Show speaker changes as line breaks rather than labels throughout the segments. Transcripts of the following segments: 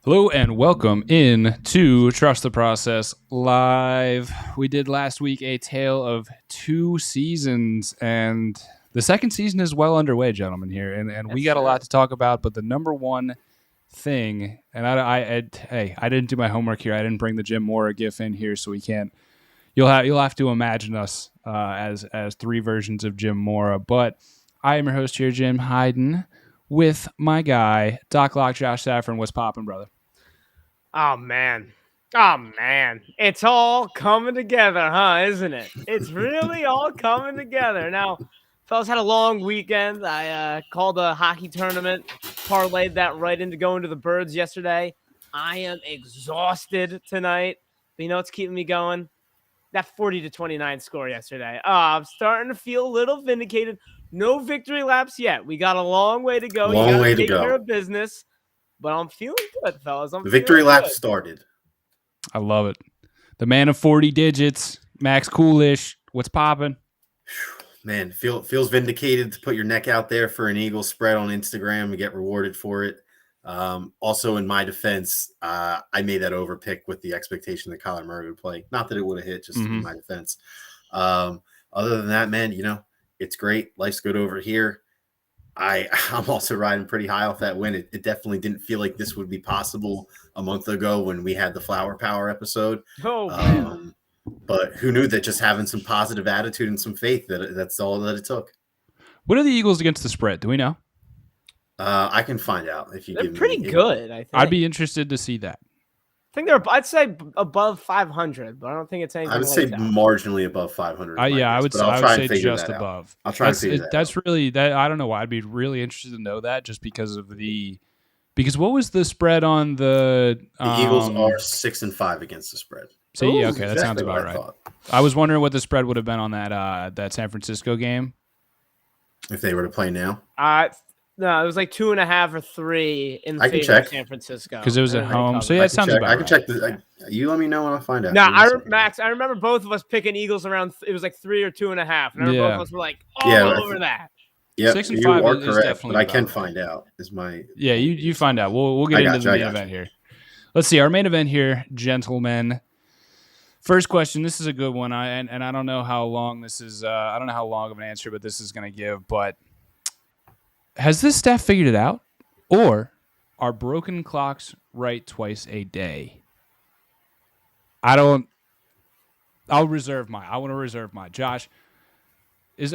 Hello and welcome in to Trust the Process Live. We did last week a tale of two seasons, and the second season is well underway, gentlemen, here. And we got a lot to talk about, but the number one thing, and I didn't do my homework here. I didn't bring the Jim Mora gif in here, so we can't. You'll have to imagine us as three versions of Jim Mora. But I am your host here, Jim Hayden, with my guy, Doc Lock, Josh Saffron. What's poppin', brother?
Oh, man. It's all coming together, huh? Isn't it? It's really all coming together. Now, fellas had a long weekend. I called a hockey tournament, parlayed that right into going to the Birds yesterday. I am exhausted tonight. But you know what's keeping me going? That 40-29 score yesterday. I'm starting to feel a little vindicated. No victory laps yet. We got a long way to go.
Long way to
take
go.
care of business. But I'm feeling good, fellas.
The victory lap started.
I love it. The man of 40 digits, Max Coolish. What's popping?
Man, feels vindicated to put your neck out there for an Eagles spread on Instagram and get rewarded for it. Also, in my defense, I made that over pick with the expectation that Kyler Murray would play. Not that it would have hit, just in my defense. Other than that, man, it's great. Life's good over here. I'm also riding pretty high off that win. It definitely didn't feel like this would be possible a month ago when we had the Flower Power episode. But who knew that just having some positive attitude and some faith, that's all that it took.
What are the Eagles against the spread? Do we know?
I can find out if you.
They're pretty good. I think.
I'd be interested to see that.
I think I'd say above 500, but I don't think it's anything.
I would say marginally above 500.
I would say just above.
I'll try and figure that out.
That's really that. I don't know why. I'd be really interested to know that just because what was the spread on the
Eagles are 6-5 against the spread.
See, okay, that sounds about right. I was wondering what the spread would have been on that San Francisco game
if they were to play now.
No, it was like 2.5 or 3 in favor of San Francisco
because it was at home. So yeah, it sounds about right.
I can check. You let me know when I find out.
No, Max, I remember both of us picking Eagles around. It was like 3 or 2.5. And I remember both of us were like, over that.
Yeah,
6 and 5
you are
is
correct,
definitely.
But I can find out. Is my
you find out. We'll get into the main event here. Let's see our main event here, gentlemen. First question. This is a good one. I don't know how long this is. I don't know how long of an answer, but this is going to give. But has this staff figured it out, or are broken clocks right twice a day? I'll reserve mine. I want to reserve mine. Josh,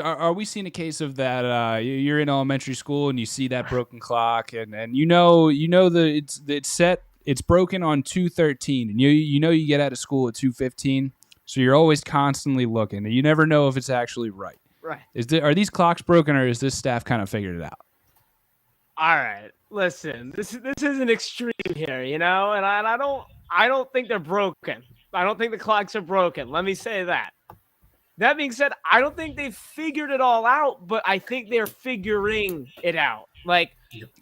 are we seeing a case of that? You're in elementary school and you see that broken clock, and it's set. It's broken on 2:13, and you get out of school at 2:15, so you're always constantly looking, and you never know if it's actually right.
Right.
Are these clocks broken, or is this staff kind of figured it out?
All right, listen. This is an extreme here, and I don't think they're broken. I don't think the clocks are broken. Let me say that. That being said, I don't think they've figured it all out, but I think they're figuring it out. Like,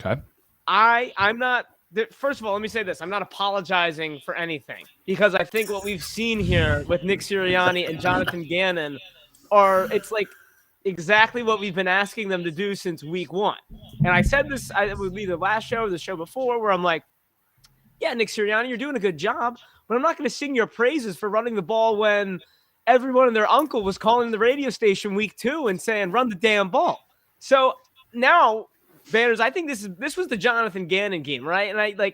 okay,
I'm not. First of all, let me say this. I'm not apologizing for anything because I think what we've seen here with Nick Sirianni and Jonathan Gannon it's like exactly what we've been asking them to do since week 1. And I said this, it would be the last show or the show before, where I'm like, yeah, Nick Sirianni, you're doing a good job, but I'm not going to sing your praises for running the ball when everyone and their uncle was calling the radio station week 2 and saying, run the damn ball. So now, Banners, I think this was the Jonathan Gannon game, right? And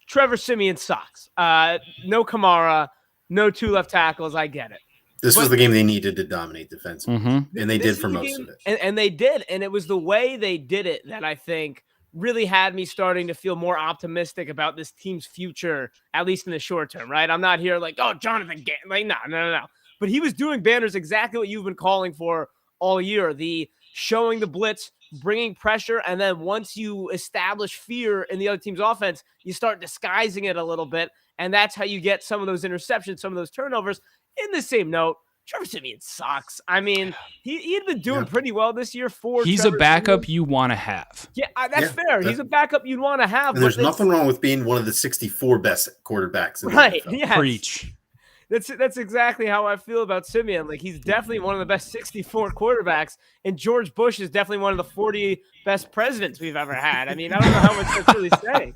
Trevor Siemian sucks. No Kamara, no 2 left tackles. I get it.
This was the game they needed to dominate defensively, and they did for most of it.
And they did, and it was the way they did it that I think really had me starting to feel more optimistic about this team's future, at least in the short term, right? I'm not here like, oh, Jonathan Gannon. No. But he was doing, Banners, exactly what you've been calling for all year, the showing the blitz, bringing pressure, and then once you establish fear in the other team's offense, you start disguising it a little bit, and that's how you get some of those interceptions, some of those turnovers. In the same note, Trevor Siemian sucks. I mean, he had been doing pretty well this year for
He's
Trevor
a backup
Siemian.
You want to have.
Yeah, that's fair. He's a backup you'd want to have.
And there's nothing wrong with being one of the 64 best quarterbacks in the
right,
NFL.
yes.
Preach.
That's exactly how I feel about Simeon. Like, he's definitely one of the best 64 quarterbacks, and George Bush is definitely one of the 40 best presidents we've ever had. I mean, I don't know how much that's really saying.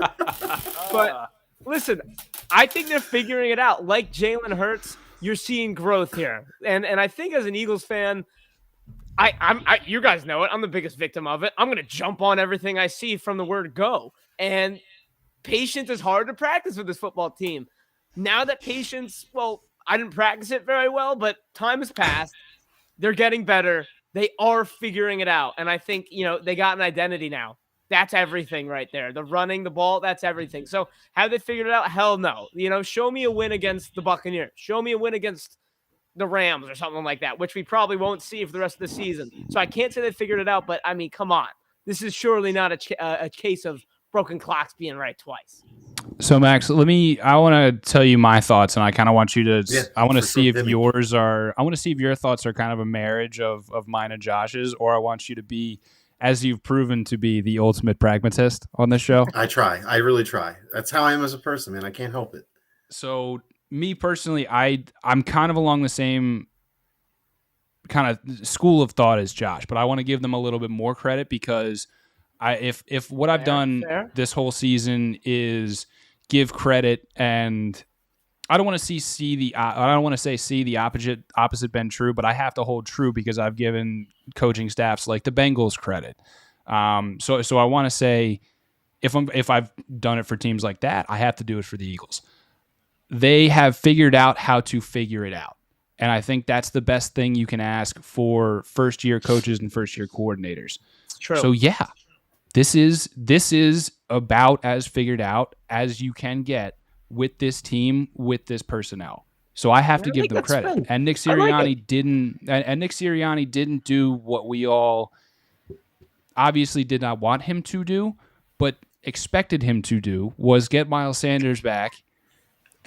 But listen, I think they're figuring it out. Like Jalen Hurts, you're seeing growth here. And I think as an Eagles fan, you guys know it. I'm the biggest victim of it. I'm going to jump on everything I see from the word go. And patience is hard to practice with this football team. Now that patience, well, I didn't practice it very well, but time has passed. They're getting better. They are figuring it out. And I think, they got an identity now. That's everything right there. The running the ball, that's everything. So have they figured it out? Hell no. Show me a win against the Buccaneers. Show me a win against the Rams or something like that, which we probably won't see for the rest of the season. So I can't say they figured it out, but I mean, come on. This is surely not a case of broken clocks being right twice.
So Max, I want to tell you my thoughts, and I kind of want you to, I want to see if yours are, I want to see if your thoughts are kind of a marriage of mine and Josh's, or I want you to be, as you've proven to be, the ultimate pragmatist on this show.
I try. I really try. That's how I am as a person, man. I can't help it.
So me personally, I'm kind of along the same kind of school of thought as Josh, but I want to give them a little bit more credit because if what I've done this whole season is give credit, and I don't want to see the opposite been true, but I have to hold true because I've given coaching staffs like the Bengals credit. So I want to say if I've done it for teams like that, I have to do it for the Eagles. They have figured out how to figure it out. And I think that's the best thing you can ask for first-year coaches and first-year coordinators.
It's true.
So yeah, this is about as figured out as you can get with this team, with this personnel. So I have to give them credit. Spin. And Nick Sirianni didn't do what we all obviously did not want him to do, but expected him to do, was get Miles Sanders back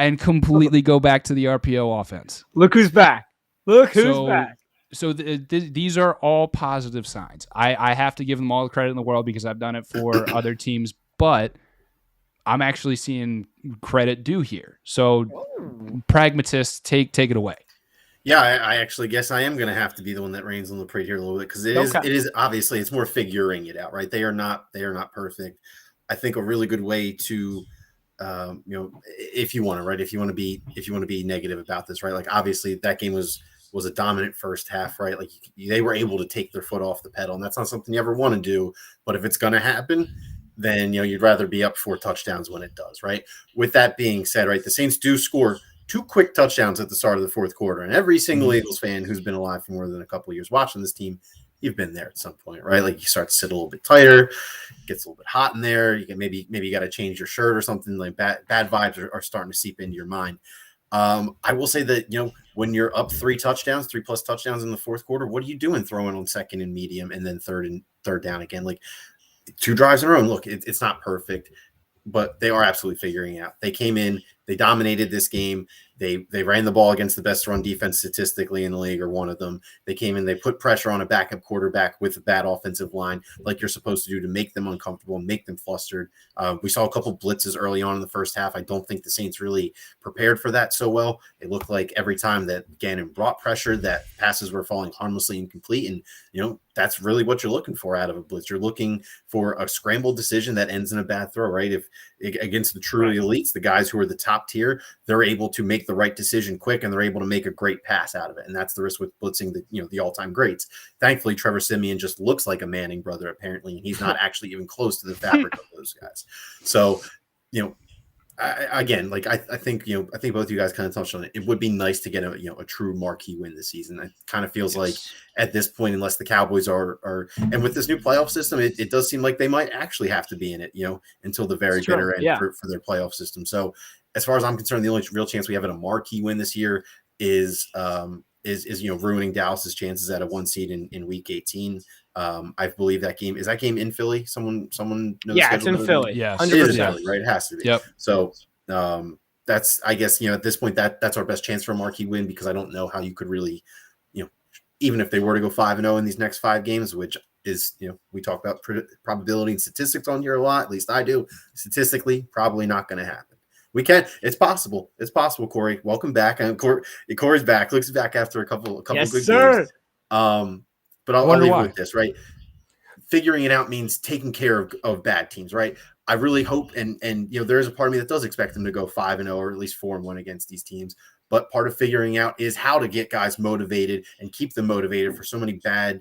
and completely go back to the RPO offense.
Look who's back. Back.
So these are all positive signs. I have to give them all the credit in the world because I've done it for other teams, but I'm actually seeing credit due here. So pragmatists, take it away.
Yeah, I actually guess I am going to have to be the one that reins on the parade here a little bit because it is obviously it's more figuring it out, right? They are not perfect. I think a really good way to if you want to, right? If you want to be negative about this, right? Like obviously that game was a dominant first half, right? Like they were able to take their foot off the pedal, and that's not something you ever want to do. But if it's going to happen, then you'd rather be up 4 touchdowns when it does, right? With that being said, right, the Saints do score 2 quick touchdowns at the start of the fourth quarter, and every single Eagles fan who's been alive for more than a couple of years watching this team, you've been there at some point, right? Like you start to sit a little bit tighter, gets a little bit hot in there. You can maybe you got to change your shirt or something. Like bad vibes are starting to seep into your mind. I will say that when you're up 3 plus touchdowns in the fourth quarter, what are you doing throwing on second and medium and then third down again? Like 2 drives in a row. And look, it's not perfect, but they are absolutely figuring it out. They came in, they dominated this game. They ran the ball against the best run defense statistically in the league, or one of them. They came in, they put pressure on a backup quarterback with a bad offensive line, like you're supposed to do, to make them uncomfortable and make them flustered. We saw a couple blitzes early on in the first half. I don't think the Saints really prepared for that so well. It looked like every time that Gannon brought pressure, that passes were falling harmlessly incomplete. And, that's really what you're looking for out of a blitz. You're looking for a scrambled decision that ends in a bad throw, right? If against the truly elites, the guys who are the top tier, they're able to make the right decision quick, and they're able to make a great pass out of it. And that's the risk with blitzing the all-time greats. Thankfully, Trevor Siemian just looks like a Manning brother, apparently, and he's not actually even close to the fabric of those guys. So, I think both of you guys kind of touched on it. It would be nice to get a true marquee win this season. It kind of feels like at this point, unless the Cowboys are and with this new playoff system, it does seem like they might actually have to be in it, until the very bitter end for their playoff system. So as far as I'm concerned, the only real chance we have at a marquee win this year is ruining Dallas's chances at a 1 seed in week 18. I believe that game in Philly. Someone knows.
Yeah, it's in Philly.
Yeah,
100%.
It is in Philly, right? It has to be.
Yep.
So that's, I guess, at this point that's our best chance for a marquee win, because I don't know how you could really, even if they were to go 5-0 in these next 5 games, which is, we talk about probability and statistics on here a lot. At least I do. Statistically, probably not going to happen. We can. It's possible. It's possible, Corey. Welcome back. And Corey's back. Looks back after a couple
Yes,
good
sir.
games. But I'll leave it with this, right? Figuring it out means taking care of bad teams, right? I really hope, and there is a part of me that does expect them to go 5-0 or at least 4-1 against these teams. But part of figuring out is how to get guys motivated and keep them motivated for so many bad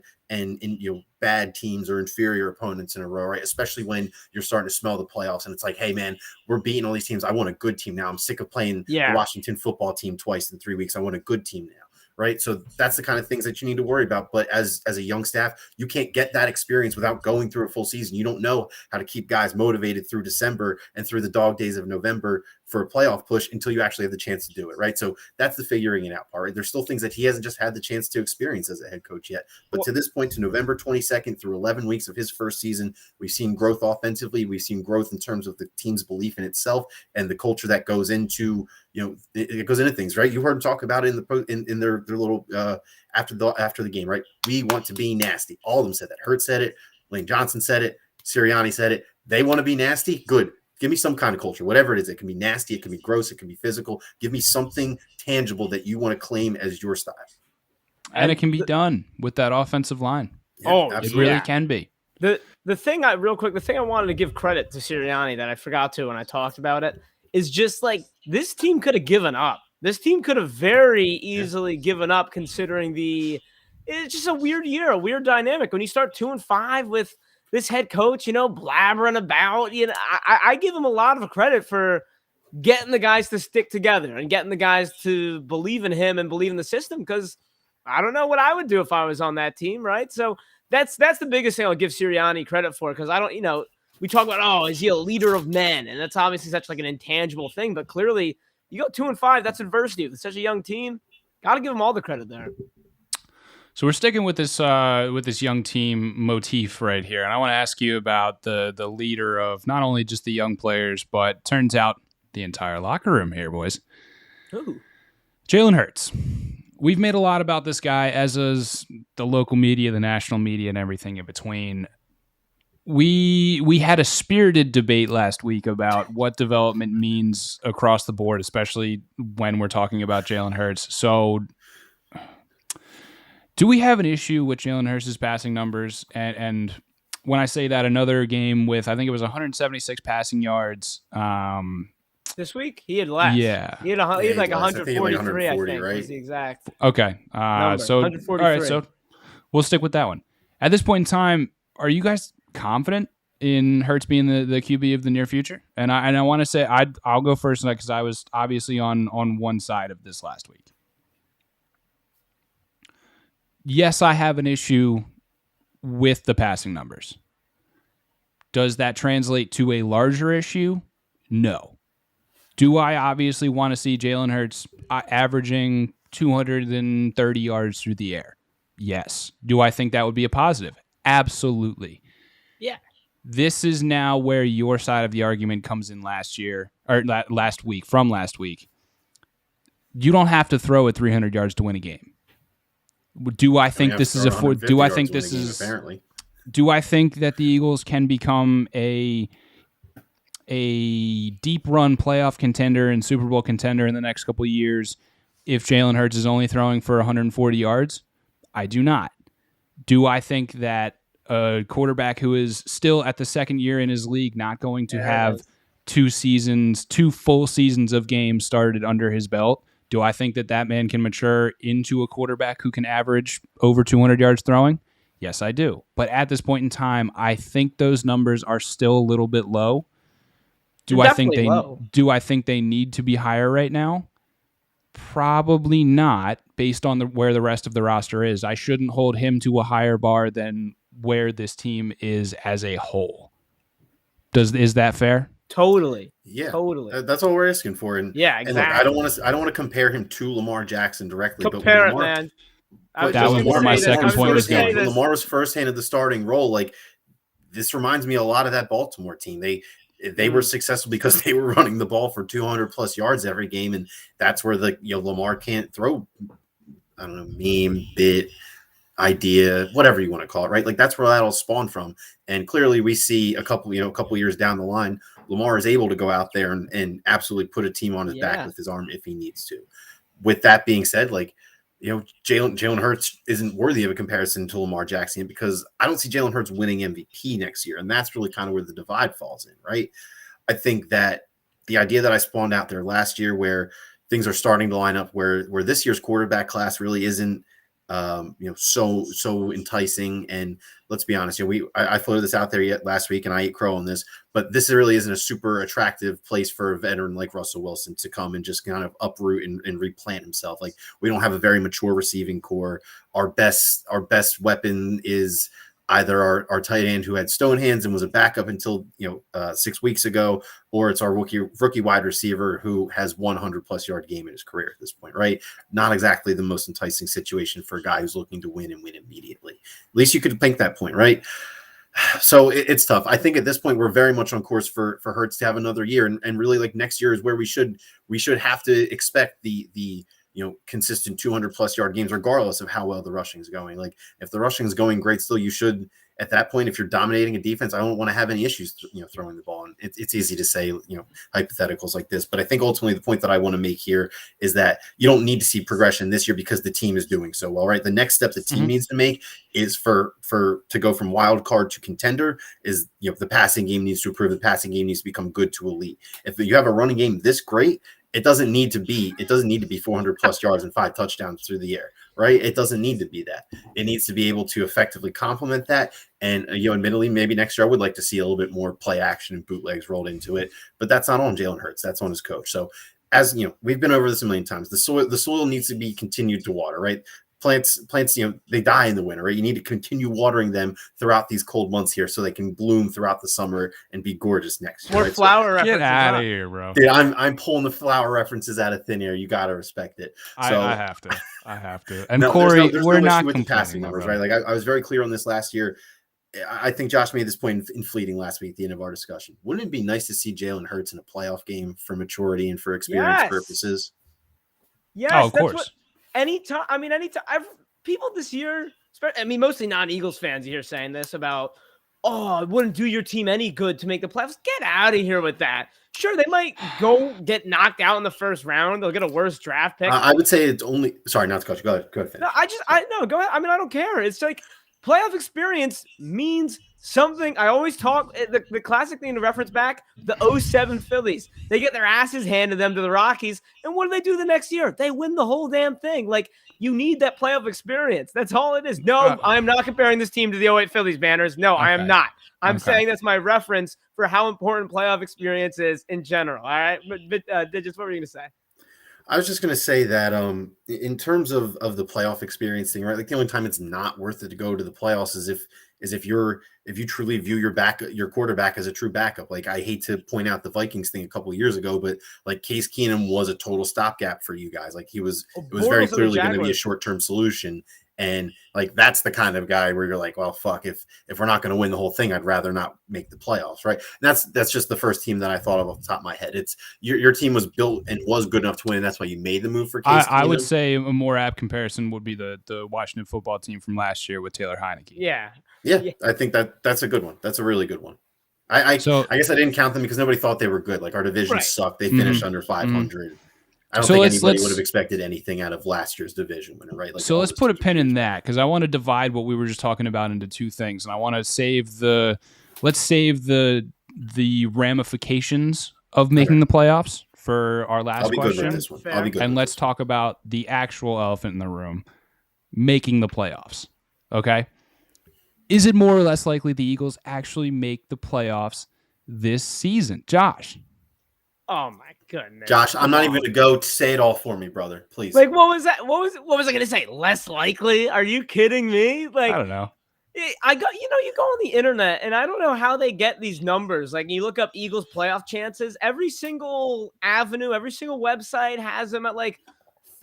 bad teams or inferior opponents in a row, right? Especially when you're starting to smell the playoffs and it's like, hey man, we're beating all these teams. I want a good team now. I'm sick of playing the Washington football team twice in 3 weeks. I want a good team now. Right. So that's the kind of things that you need to worry about. But as a young staff, you can't get that experience without going through a full season. You don't know how to keep guys motivated through December and through the dog days of November for a playoff push until you actually have the chance to do it. Right. So that's the figuring it out part. Right? There's still things that he hasn't just had the chance to experience as a head coach yet. But to this point, to November 22nd through 11 weeks of his first season, we've seen growth offensively. We've seen growth in terms of the team's belief in itself and the culture that goes into, it goes into things, right? You heard him talk about it in their little after the game, right? We want to be nasty. All of them said that. Hurts said it. Lane Johnson said it. Sirianni said it. They want to be nasty. Good. Give me some kind of culture, whatever it is. It can be nasty. It can be gross. It can be physical. Give me something tangible that you want to claim as your style.
And it can be done with that offensive line.
Yeah,
it really can be.
The thing I wanted to give credit to Sirianni that I forgot to when I talked about it is just like this team could have given up. This team could have very easily given up considering it's just a weird year, a weird dynamic. When you start 2-5 with this head coach, blabbering about, I give him a lot of credit for getting the guys to stick together and getting the guys to believe in him and believe in the system. Because I don't know what I would do if I was on that team, right? So that's the biggest thing I'll give Sirianni credit for, because I don't, we talk about, is he a leader of men? And that's obviously such like an intangible thing, but clearly you go 2-5, that's adversity. With such a young team, got to give him all the credit there.
So we're sticking with this young team motif right here, and I want to ask you about the leader of not only just the young players, but turns out the entire locker room here, boys.
Ooh.
Jalen Hurts. We've made a lot about this guy, as is the local media, the national media, and everything in between. We had a spirited debate last week about what development means across the board, especially when we're talking about Jalen Hurts. So do we have an issue with Jalen Hurts' passing numbers? And when I say that, another game with, I think it was 176 passing yards.
This week? He had less.
Yeah.
He had like 143, I think,
right?
was the exact
Okay.
number.
So,
143.
all right, so we'll stick with that one. At this point in time, are you guys confident in Hurts being the QB of the near future? And I want to say I'll go first because I was obviously on one side of this last week. Yes, I have an issue with the passing numbers. Does that translate to a larger issue? No. Do I obviously want to see Jalen Hurts averaging 230 yards through the air? Yes. Do I think that would be a positive? Absolutely.
Yeah.
This is now where your side of the argument comes in last week. You don't have to throw at 300 yards to win a game. Do I think this is do I think this is
apparently?
Do I think that the Eagles can become a deep run playoff contender and Super Bowl contender in the next couple of years if Jalen Hurts is only throwing for 140 yards? I do not. Do I think that a quarterback who is still at the second year in his league, not going to have two full seasons of games started under his belt, do I think that man can mature into a quarterback who can average over 200 yards throwing? Yes, I do. But at this point in time, I think those numbers are still a little bit low. Do I think they need to be higher right now? Probably not, based on where the rest of the roster is. I shouldn't hold him to a higher bar than where this team is as a whole. Is that fair?
Totally.
Yeah.
Totally.
That's all we're asking for. And
yeah, exactly.
And look, I don't want to compare him to Lamar Jackson directly.
Compare
but Lamar,
it, man.
That was where my second point was going.
When Lamar was first handed the starting role, like this reminds me a lot of that Baltimore team. They were successful because they were running the ball for 200 plus yards every game, and that's where Lamar can't throw. I don't know, meme bit. idea, whatever you want to call it, right? Like that's where that all spawned from. And clearly we see a couple years down the line, Lamar is able to go out there and absolutely put a team on his back with his arm if he needs to. With that being said, like, Jalen Hurts isn't worthy of a comparison to Lamar Jackson because I don't see Jalen Hurts winning MVP next year. And that's really kind of where the divide falls in, right? I think that the idea that I spawned out there last year where things are starting to line up where this year's quarterback class really isn't so enticing. And let's be honest, I floated this out there yet last week and I ate crow on this, but this really isn't a super attractive place for a veteran like Russell Wilson to come and just kind of uproot and replant himself. Like we don't have a very mature receiving core. Our best weapon is either our tight end who had stone hands and was a backup until 6 weeks ago, or it's our rookie wide receiver who has 100+ yard game in his career at this point, right? Not exactly the most enticing situation for a guy who's looking to win and win immediately. At least you could think that point, right? So it's tough. I think at this point we're very much on course for Hurts to have another year, and really like next year is where we should have to expect the consistent 200+ yard games, regardless of how well the rushing is going. Like if the rushing is going great still, you should, at that point, if you're dominating a defense, I don't want to have any issues, throwing the ball. And it's easy to say, hypotheticals like this, but I think ultimately the point that I want to make here is that you don't need to see progression this year because the team is doing so well, right? The next step the team needs to make is to go from wild card to contender is, the passing game needs to improve. The passing game needs to become good to elite. If you have a running game this great, it doesn't need to be 400+ yards and 5 touchdowns through the air, right? It doesn't need to be that. It needs to be able to effectively complement that. And, admittedly, maybe next year I would like to see a little bit more play action and bootlegs rolled into it, but that's not on Jalen Hurts. That's on his coach. So as we've been over this a million times, the soil needs to be continued to water, right? Plants, they die in the winter, right? You need to continue watering them throughout these cold months here so they can bloom throughout the summer and be gorgeous next year.
More flower references.
Get out of here, bro.
Dude, I'm pulling the flower references out of thin air. You got to respect it. So,
I have to. And
no,
Corey,
there's
we're
no
not
issue with the
complaining,
passing numbers, right? Like I was very clear on this last year. I think Josh made this point in fleeting last week at the end of our discussion. Wouldn't it be nice to see Jalen Hurts in a playoff game for maturity and for experience purposes?
Yes,
of course.
Anytime. People this year, mostly non-Eagles fans, you hear saying this about, it wouldn't do your team any good to make the playoffs. Get out of here with that. Sure, they might go get knocked out in the first round. They'll get a worse draft pick.
I would say it's only. Sorry, not to cut you. Go ahead. Finish.
No, go ahead. I don't care. It's like playoff experience means something. I always talk the classic thing to reference back the 2007 Phillies. They get their asses handed them to the Rockies, and what do they do the next year? They win the whole damn thing. Like you need that playoff experience. That's all it is. No, I am not comparing this team to the 2008 Phillies banners. No, I am not. I'm saying that's my reference for how important playoff experience is in general. All right, but Digits, what were you gonna say?
I was just going to say that in terms of the playoff experience thing, right? Like the only time it's not worth it to go to the playoffs is if you truly view your quarterback as a true backup. Like I hate to point out the Vikings thing a couple of years ago, but like Case Keenum was a total stopgap for you guys. Like it was very clearly going to be a short-term solution. And like that's the kind of guy where you're like, well, fuck, if we're not going to win the whole thing, I'd rather not make the playoffs, right? And that's just the first team that I thought of off the top of my head. It's your team was built and was good enough to win, and that's why you made the move for Case Keenum.
I would say a more apt comparison would be the Washington football team from last year with Taylor Heineke.
Yeah.
I think that's a good one. That's a really good one. I guess I didn't count them because nobody thought they were good. Like our division sucked. They finished under 500. I don't think anybody would have expected anything out of last year's division winner, right? Like
so let's put a pin in that because I want to divide what we were just talking about into two things, and I want to save the ramifications of making the playoffs for our last question.
Good with this one. I'll be good.
And let's talk about the actual elephant in the room, making the playoffs. Okay, is it more or less likely the Eagles actually make the playoffs this season, Josh?
Oh my goodness,
Josh! I'm not even going to go say it all for me, brother. Please.
Like, what was that? What was I going to say? Less likely? Are you kidding me? Like,
I don't know.
You go on the internet, and I don't know how they get these numbers. Like, you look up Eagles playoff chances. Every single avenue, every single website has them at like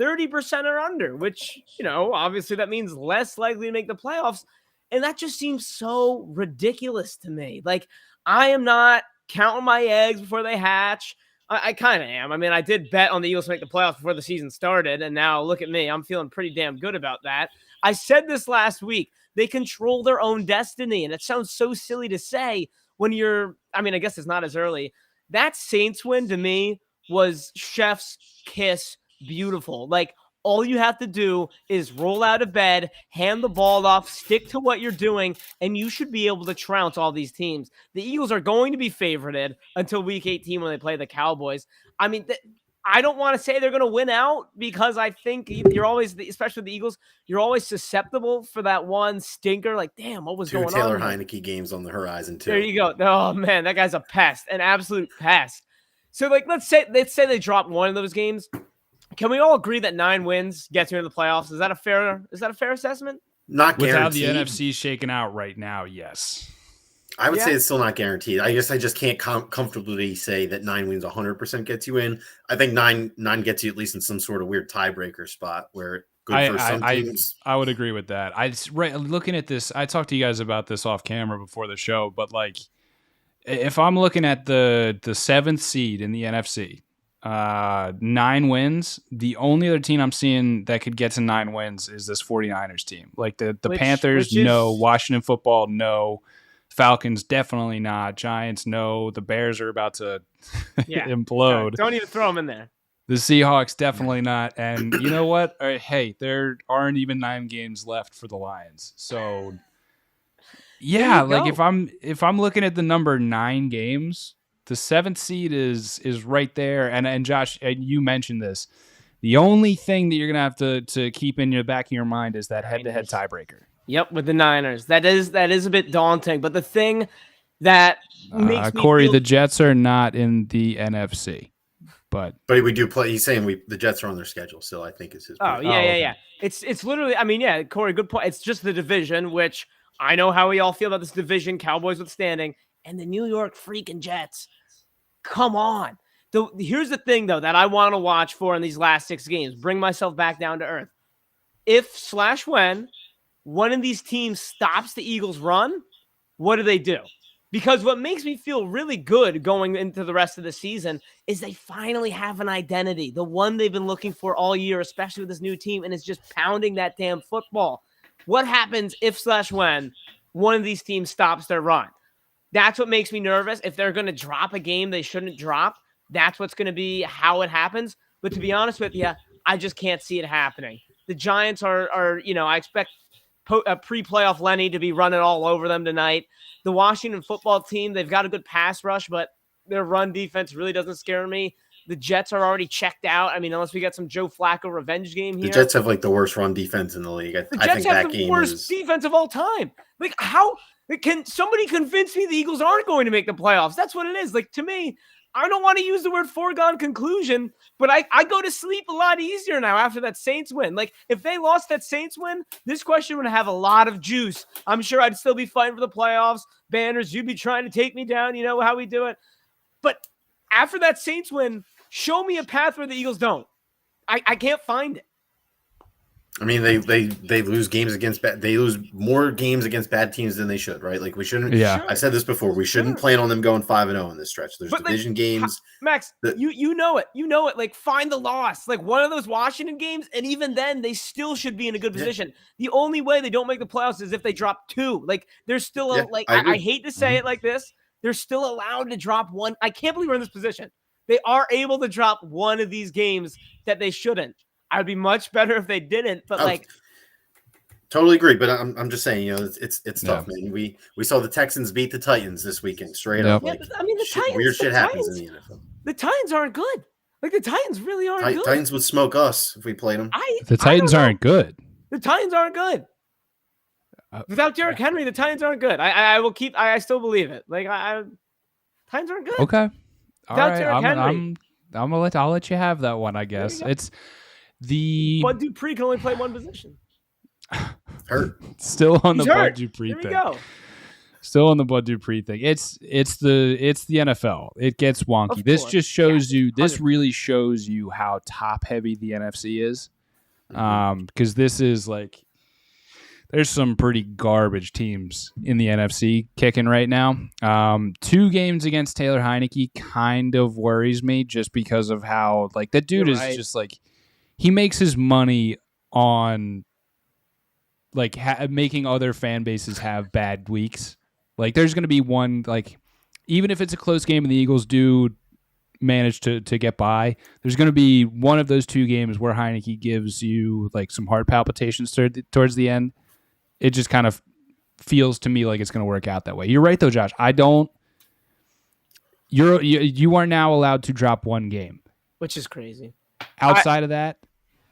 30% or under, which obviously that means less likely to make the playoffs. And that just seems so ridiculous to me. Like, I am not counting my eggs before they hatch. I kind of am. I mean, I did bet on the Eagles to make the playoffs before the season started, and now look at me. I'm feeling pretty damn good about that. I said this last week. They control their own destiny, and it sounds so silly to say when you're – I mean, I guess it's not as early. That Saints win to me was chef's kiss beautiful. Like, all you have to do is roll out of bed, hand the ball off, stick to what you're doing, and you should be able to trounce all these teams. The Eagles are going to be favorited until week 18 when they play the Cowboys. I mean, I don't want to say they're going to win out because I think you're always, especially with the Eagles, you're always susceptible for that one stinker. Like, damn, what was going on?
2 Taylor Heineke games on the horizon, too.
There you go. Oh, man, that guy's a pest, an absolute pest. So, like, let's say they drop one of those games. Can we all agree that 9 wins gets you into the playoffs? Is that a fair assessment?
Not
With
guaranteed.
how the NFC shaking out right now, yes.
I would say it's still not guaranteed. I guess I just can't comfortably say that 9 wins 100% gets you in. I think 9 gets you at least in some sort of weird tiebreaker spot where good for some teams.
I would agree with that. Looking at this, I talked to you guys about this off camera before the show, but like if I'm looking at the 7th seed in the NFC, 9 wins, the only other team I'm seeing that could get to 9 wins is this 49ers team. Like the Panthers, no. Washington football, no. Falcons, definitely not. Giants, no. The Bears are about to implode.
Don't even throw them in there.
The Seahawks, definitely not. And you know what? Hey, there aren't even 9 games left for the Lions. So, yeah, like if I'm looking at the number 9 games, the 7th seed is right there. And Josh, you mentioned this. The only thing that you're gonna have to keep in the back of your mind is that head-to-head tiebreaker.
Yep, with the Niners. That is a bit daunting. But the thing that makes me
Corey,
feel...
the Jets are not in the NFC. But
we do play. He's saying the Jets are on their schedule still, I think is his point.
Yeah. It's literally, I mean, yeah, Corey, good point. It's just the division, which I know how we all feel about this division, Cowboys withstanding, and the New York freaking Jets. Come on. Here's the thing, though, that I want to watch for in these last 6 games. Bring myself back down to earth. If/when one of these teams stops the Eagles' run, what do? Because what makes me feel really good going into the rest of the season is they finally have an identity, the one they've been looking for all year, especially with this new team, and it's just pounding that damn football. What happens if/when one of these teams stops their run? That's what makes me nervous. If they're going to drop a game they shouldn't drop, that's what's going to be how it happens. But to be honest with you, I just can't see it happening. The Giants are I expect a pre-playoff Lenny to be running all over them tonight. The Washington football team, they've got a good pass rush, but their run defense really doesn't scare me. The Jets are already checked out. I mean, unless we get some Joe Flacco revenge game here.
The Jets have like the worst run defense in the league.
The Jets have the worst defense of all time. Like, how can somebody convince me the Eagles aren't going to make the playoffs? That's what it is. Like, to me, I don't want to use the word foregone conclusion, but I go to sleep a lot easier now after that Saints win. Like, if they lost that Saints win, this question would have a lot of juice. I'm sure I'd still be fighting for the playoffs. Banners, you'd be trying to take me down. You know how we do it. But after that Saints win, show me a path where the Eagles don't. I can't find it.
I mean, they lose games against they lose more games against bad teams than they should, right? Like we shouldn't.
Yeah,
sure. I said this before. We shouldn't plan on them going 5-0 in this stretch. There's division games.
Max, you know it. You know it. Like, find the loss. Like one of those Washington games, and even then, they still should be in a good position. The only way they don't make the playoffs is if they drop 2. Like, there's still I hate to say it like this. They're still allowed to drop 1. I can't believe we're in this position. They are able to drop one of these games that they shouldn't. I would be much better if they didn't, but
totally agree. But I'm just saying, it's tough, man. We saw the Texans beat the Titans this weekend, straight up.
Yeah, I mean, the Titans,
weird shit happens in the NFL.
The Titans aren't good. Like the Titans really aren't good.
Titans would smoke us if we played them.
The Titans aren't good.
The Titans aren't good. Without Derrick Henry, the Titans aren't good. I will keep. I still believe it. Like Titans aren't good.
Okay. All
Without
right.
Derrick Henry.
I'll let you have that one. I guess it's.
Bud Dupree can only play one position.
Hurt.
Still on the Bud Dupree thing.
There we go.
Still on the Bud Dupree thing. It's the NFL. It gets wonky. This just shows you. This really shows you how top heavy the NFC is. Because this is like there's some pretty garbage teams in the NFC kicking right now. 2 games against Taylor Heineke kind of worries me just because of how, like, that dude is just like, he makes his money on, like, making other fan bases have bad weeks. Like, there's going to be one, like, even if it's a close game and the Eagles do manage to get by, there's going to be one of those 2 games where Heineke gives you, like, some heart palpitations towards the end. It just kind of feels to me like it's going to work out that way. You're right, though, Josh. You are now allowed to drop 1 game,
which is crazy.
Outside of that,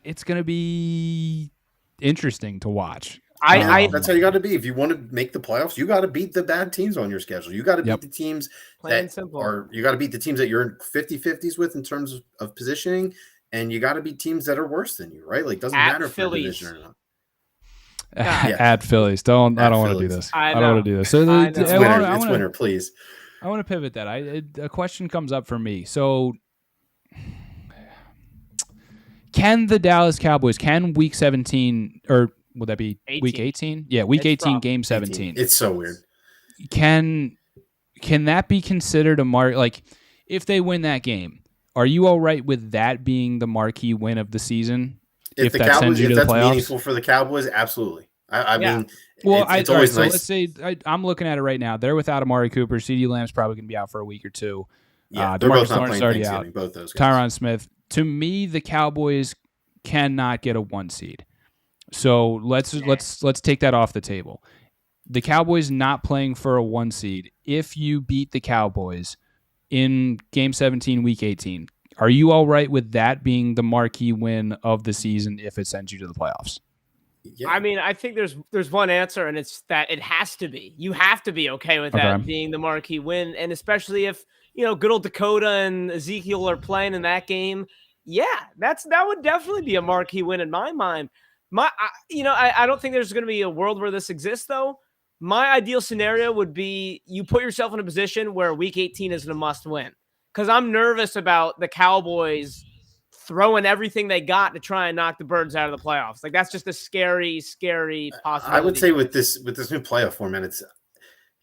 it's going to be interesting to watch.
That's how you got to be. If you want to make the playoffs, you got to beat the bad teams on your schedule. You got to beat the teams you got to beat the teams that you're in 50-50s with in terms of positioning, and you got to beat teams that are worse than you, right? Like, doesn't matter if they're division or not.
At Phillies. I don't want to do this. I don't want to do this. So
it's winter, please.
I want to pivot that. A question comes up for me. So, can the Dallas Cowboys, week 17, or would that be
18.
week 18? Yeah, week 18, game 17.
18. It's so weird.
Can that be considered a mark? Like, if they win that game, are you all right with that being the marquee win of the season?
If the
that
Cowboys,
sends you to
that's
the playoffs?
meaningful for the Cowboys, absolutely. I mean,
well,
it's always nice.
So let's say I'm looking at it right now. They're without Amari Cooper. CeeDee Lamb's probably going to be out for a week or 2.
Yeah, they're both not playing
already
Thanksgiving,
out.
both those guys.
Tyron Smith. To me, the Cowboys cannot get a 1 seed. So let's take that off the table. The Cowboys not playing for a 1 seed. If you beat the Cowboys in Game 17, Week 18, are you all right with that being the marquee win of the season if it sends you to the playoffs?
Yeah. I mean, I think there's one answer, and it's that it has to be. You have to be okay with that being the marquee win, and especially if, good old Dakota and Ezekiel are playing in that game. Yeah, that would definitely be a marquee win in my mind. I don't think there's going to be a world where this exists, though. My ideal scenario would be you put yourself in a position where Week 18 isn't a must-win, because I'm nervous about the Cowboys throwing everything they got to try and knock the Birds out of the playoffs. Like, that's just a scary, scary possibility.
I would say with this new playoff format,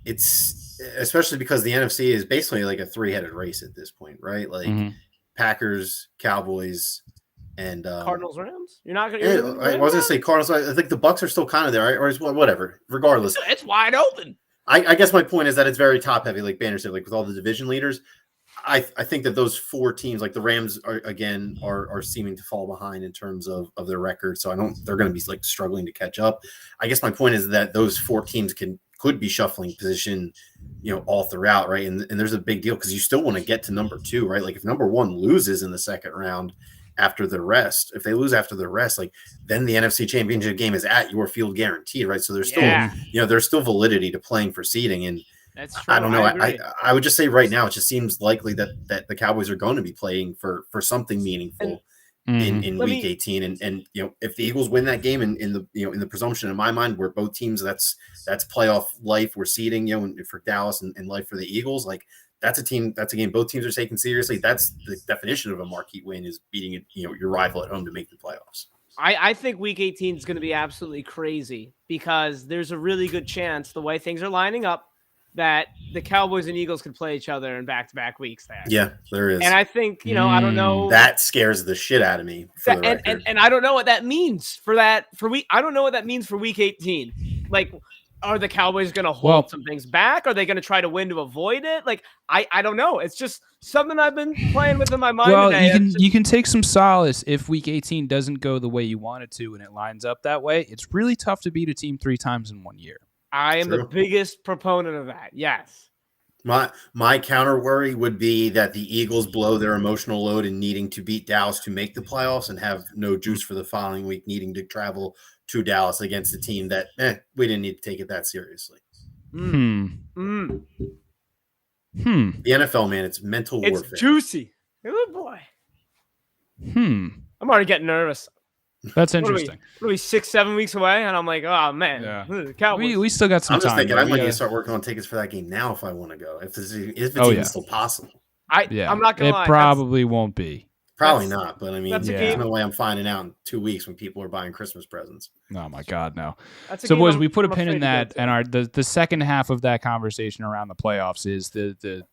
it's especially because the NFC is basically like a 3-headed race at this point, right? Like Packers, Cowboys, and
Cardinals, Rams. You're not going
to. I wasn't say Cardinals. I think the Bucks are still kind of there, right? Or whatever. Regardless,
it's wide open.
I guess my point is that it's very top heavy, like Banner said, like with all the division leaders. I think that those 4 teams, like the Rams, are seeming to fall behind in terms of their record. So they're going to be like struggling to catch up. I guess my point is that those 4 teams could be shuffling position, all throughout, right? And there's a big deal because you still want to get to number 2, right? Like if number 1 loses in the second round after the rest, if they lose after the rest, like then the NFC Championship game is at your field guaranteed, right? So there's still, there's still validity to playing for seeding. And
that's true.
I don't know. I would just say right now, it just seems likely that the Cowboys are going to be playing for something meaningful in Week 18. And if the Eagles win that game in the presumption in my mind, where both teams, that's playoff life, we're seeding, and for Dallas and life for the Eagles, like that's a game both teams are taking seriously. That's the definition of a marquee win, is beating your rival at home to make the playoffs.
I think Week 18 is going to be absolutely crazy because there's a really good chance, the way things are lining up, that the Cowboys and Eagles could play each other in back-to-back weeks there.
Yeah, there is.
And I think, I don't know.
That scares the shit out of me.
And I don't know what that means I don't know what that means for Week 18. Like, are the Cowboys going to hold some things back? Are they going to try to win to avoid it? Like, I don't know. It's just something I've been playing with in my mind today.
You can take some solace if Week 18 doesn't go the way you want it to and it lines up that way. It's really tough to beat a team 3 times in 1 year.
I am the biggest proponent of that. Yes.
My counter worry would be that the Eagles blow their emotional load in needing to beat Dallas to make the playoffs and have no juice for the following week, needing to travel to Dallas against a team that we didn't need to take it that seriously. The NFL, man, it's mental warfare.
It's juicy. Oh boy. I'm already getting nervous.
That's interesting.
What are we 6-7 weeks away? And I'm like, oh man, Cowboys.
We still got some time.
I'm just thinking I might need to start working on tickets for that game now if I want to go. If it's even still possible.
I'm not gonna lie.
It probably won't be.
Probably not, but I mean,
that's a
there's
game.
no way I'm finding out in 2 weeks when people are buying Christmas presents.
Oh my God, no.
That's a
So,
game
boys,
I'm-
we put a
I'm
pin in
afraid to go
that,
to.
and the second half of that conversation around the playoffs is the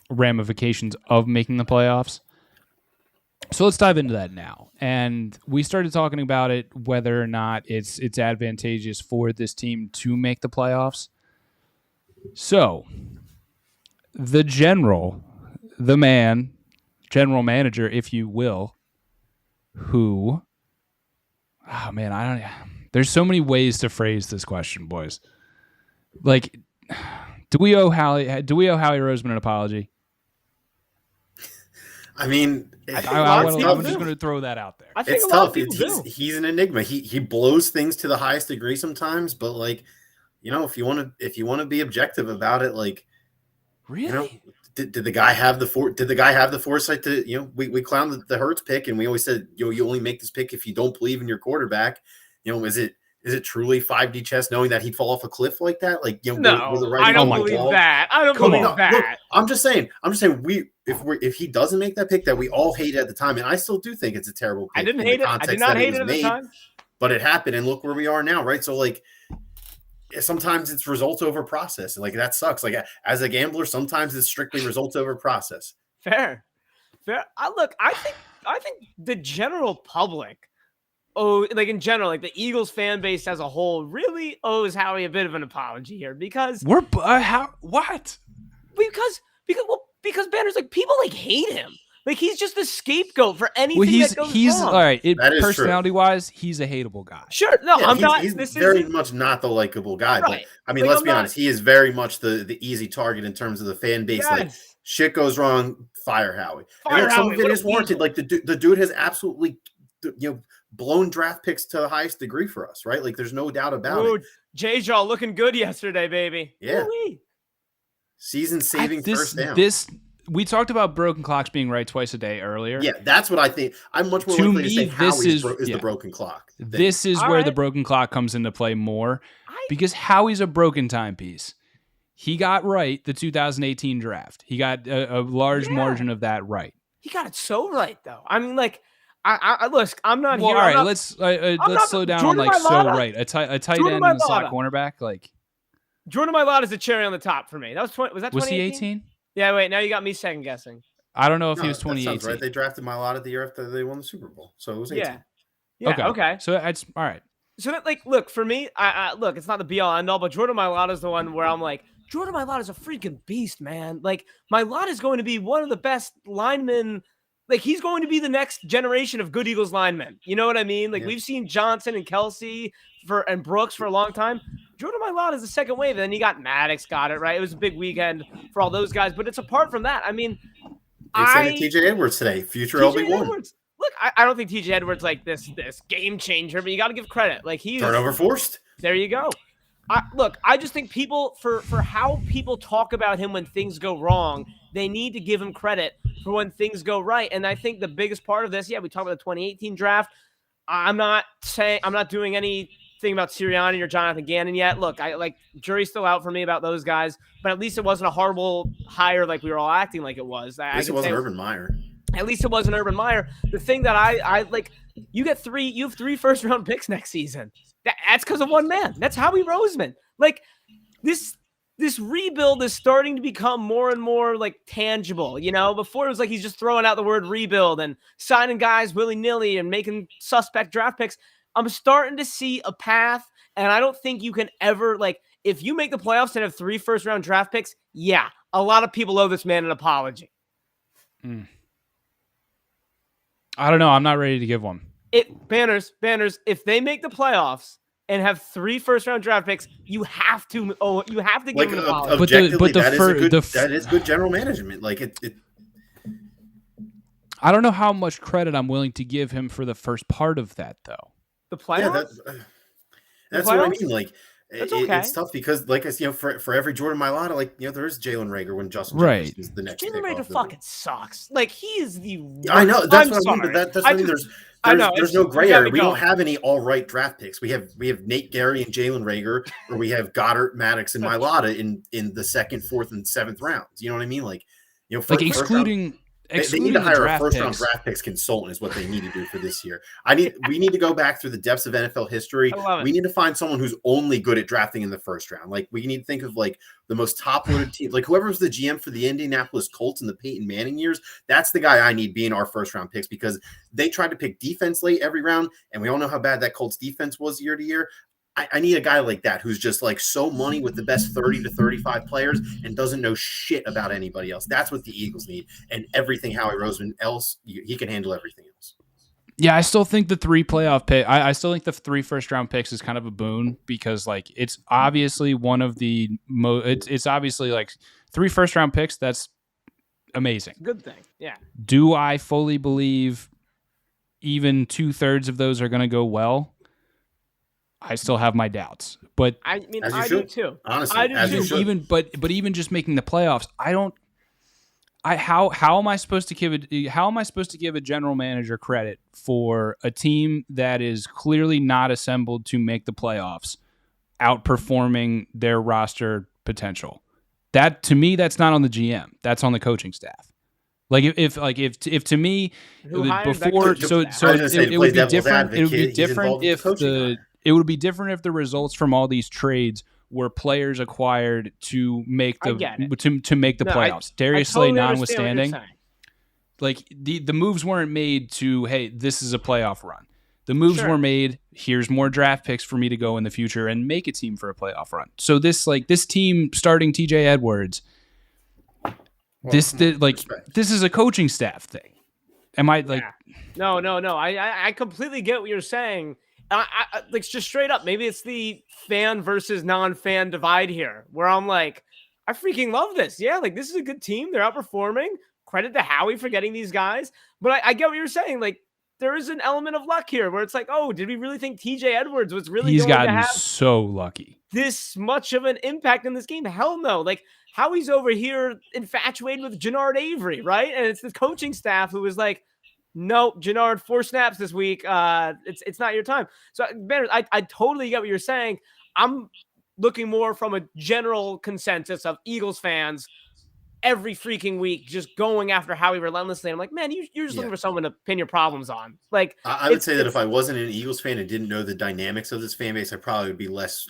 ramifications of making the playoffs. So let's dive into that now. And we started talking about it, whether or not it's advantageous for this team to make the playoffs. So the general manager, if you will, who, oh man, there's so many ways to phrase this question, boys. Like, do we owe Howie Roseman an apology?
I mean,
I'm just going to throw that out there.
I think
it's
a lot
tough.
of people do.
He's an enigma. He blows things to the highest degree sometimes, but like, if you want to be objective about it, like,
Really?
Did the guy have the foresight to, we clowned the Hurts pick, and we always said, you only make this pick if you don't believe in your quarterback. Is it truly 5D chess knowing that he'd fall off a cliff like that? Like,
No,
the
I don't believe that. I don't believe that.
Look, I'm just saying if he doesn't make that pick that we all hated at the time, and I still do think it's a terrible pick.
I didn't hate it. I did not hate it at the time.
But it happened, and look where we are now, right? So like, sometimes it's results over process, and like that sucks. Like, as a gambler, sometimes it's strictly results over process.
Fair. I think the general public, like in general, like the Eagles fan base as a whole, really owes Howie a bit of an apology here because
what?
Because Banner's like, people like hate him. Like, he's just the scapegoat for anything that goes wrong.
All right.
Personality-wise,
he's a hateable guy.
Sure. No, I'm not.
He's very much not the likable guy.
Right.
But, I mean, let's be honest. He is very much the easy target in terms of the fan base. Yes. Like, shit goes wrong, fire Howie. Some of it is warranted. Like, the dude has absolutely, blown draft picks to the highest degree for us, right? Like, there's no doubt about it.
J-Jaw looking good yesterday, baby.
Yeah. Season-saving first down.
We talked about broken clocks being right twice a day earlier.
Yeah, that's what I think. I'm much more likely to say Howie is the broken clock.
This is where the broken clock comes into play more because Howie's a broken timepiece. He got right the 2018 draft. He got a large margin of that right.
He got it so right, though. I mean, like, look, I'm not here.
All right, let's slow down on like so right. A tight end and a slot cornerback, like
Jordan Mailata is the cherry on the top for me. That was 2018?
Was he 18?
Yeah, wait, now you got me second guessing.
I don't know if he was 2018.
That sounds right. They drafted Mailata the year after they won the Super Bowl, so it was 18.
Yeah. Okay.
So that's all right.
So that, like, look, for me, look, it's not the be all end all, but Jordan Mailata is the one where I'm like, Jordan Mailata is a freaking beast, man. Like, Mailata is going to be one of the best linemen. Like, he's going to be the next generation of good Eagles linemen. You know what I mean? Like, we've seen Johnson and Kelsey and Brooks for a long time. Jordan Mailata is the second wave, and then you got Maddox, got it, right? It was a big weekend for all those guys, but it's apart from that. I mean,
they said TJ Edwards today, future LB1.
Look, I don't think TJ Edwards like this game changer, but you got to give credit. Like, he's
turnover forced.
There you go. Look, I just think people for how people talk about him when things go wrong, they need to give him credit for when things go right. And I think the biggest part of this, we talked about the 2018 draft. I'm not doing anything about Sirianni or Jonathan Gannon yet. Look, jury's still out for me about those guys, but at least it wasn't a horrible hire like we were all acting like it was.
At least it wasn't Urban Meyer.
At least it wasn't Urban Meyer. The thing that I like, you have 3 first-round picks next season. That's because of one man. That's Howie Roseman. Like, this rebuild is starting to become more and more like tangible. Before it was like he's just throwing out the word rebuild and signing guys willy-nilly and making suspect draft picks. I'm starting to see a path, and I don't think you can ever, like, if you make the playoffs and have 3 first-round draft picks, a lot of people owe this man an apology.
I don't know. I'm not ready to give one.
Banners, if they make the playoffs and have 3 first-round draft picks, you have to give them an apology.
Objectively, that is good general management. Like, it
I don't know how much credit I'm willing to give him for the first part of that, though.
The playoffs?
That's what I mean. Like, it's tough because, like, for every Jordan Mailata, like, there is Jalen Rager when Justin Jefferson is the next.
Jalen Rager fucking sucks. Like, he is the worst.
I know that's what I mean. But that's what I mean. There's no gray area. We don't have any all right draft picks. We have Nate Gary and Jalen Rager, or we have Goddard, Maddox, and Mailata in the 2nd, 4th, and 7th rounds. You know what I mean? Like,
excluding
They need to hire a first-round draft picks consultant is what they need to do for this year. We need to go back through the depths of NFL history. We need to find someone who's only good at drafting in the first round. Like we need to think of like the most top-loaded team, like whoever was the GM for the Indianapolis Colts in the Peyton Manning years. That's the guy I need being our first-round picks because they tried to pick defense late every round, and we all know how bad that Colts defense was year to year. I need a guy like that who's just like so money with the best 30 to 35 players and doesn't know shit about anybody else. That's what the Eagles need. And everything Howie Roseman else, he can handle everything else.
Yeah, I still think the 3 playoff pick. I still think the 3 first-round picks is kind of a boon because like it's obviously one of the it's obviously like 3 first-round picks. That's amazing.
Good thing. Yeah.
Do I fully believe even 2/3 of those are going to go well? I still have my doubts, but
I mean, I do too.
Honestly,
I do too.
Even just making the playoffs, how am I supposed to give a general manager credit for a team that is clearly not assembled to make the playoffs, outperforming their roster potential? That to me, that's not on the GM. That's on the coaching staff. Like if to me before, so it would be different. It would be different if the results from all these trades were players acquired to make the playoffs. Darius Slay notwithstanding, like the moves weren't made to, hey, this is a playoff run. The moves were made, here's more draft picks for me to go in the future and make a team for a playoff run. So this team starting TJ Edwards, this is a coaching staff thing. Am I like?
No. I completely get what you're saying. I like just straight up. Maybe it's the fan versus non-fan divide here, where I'm like, I freaking love this. Yeah, like this is a good team. They're outperforming. Credit to Howie for getting these guys. But I get what you're saying. Like there is an element of luck here, where it's like, oh, did we really think TJ Edwards was really going to have
so lucky
this much of an impact in this game? Hell no. Like Howie's over here infatuated with Jannard Avery, right? And it's the coaching staff who was like, nope, Jannard 4 snaps this week. It's not your time. So, Ben, I totally get what you're saying. I'm looking more from a general consensus of Eagles fans every freaking week just going after Howie relentlessly. I'm like, man, you're just looking for someone to pin your problems on. Like,
I would say that if I wasn't an Eagles fan and didn't know the dynamics of this fan base, I probably would be less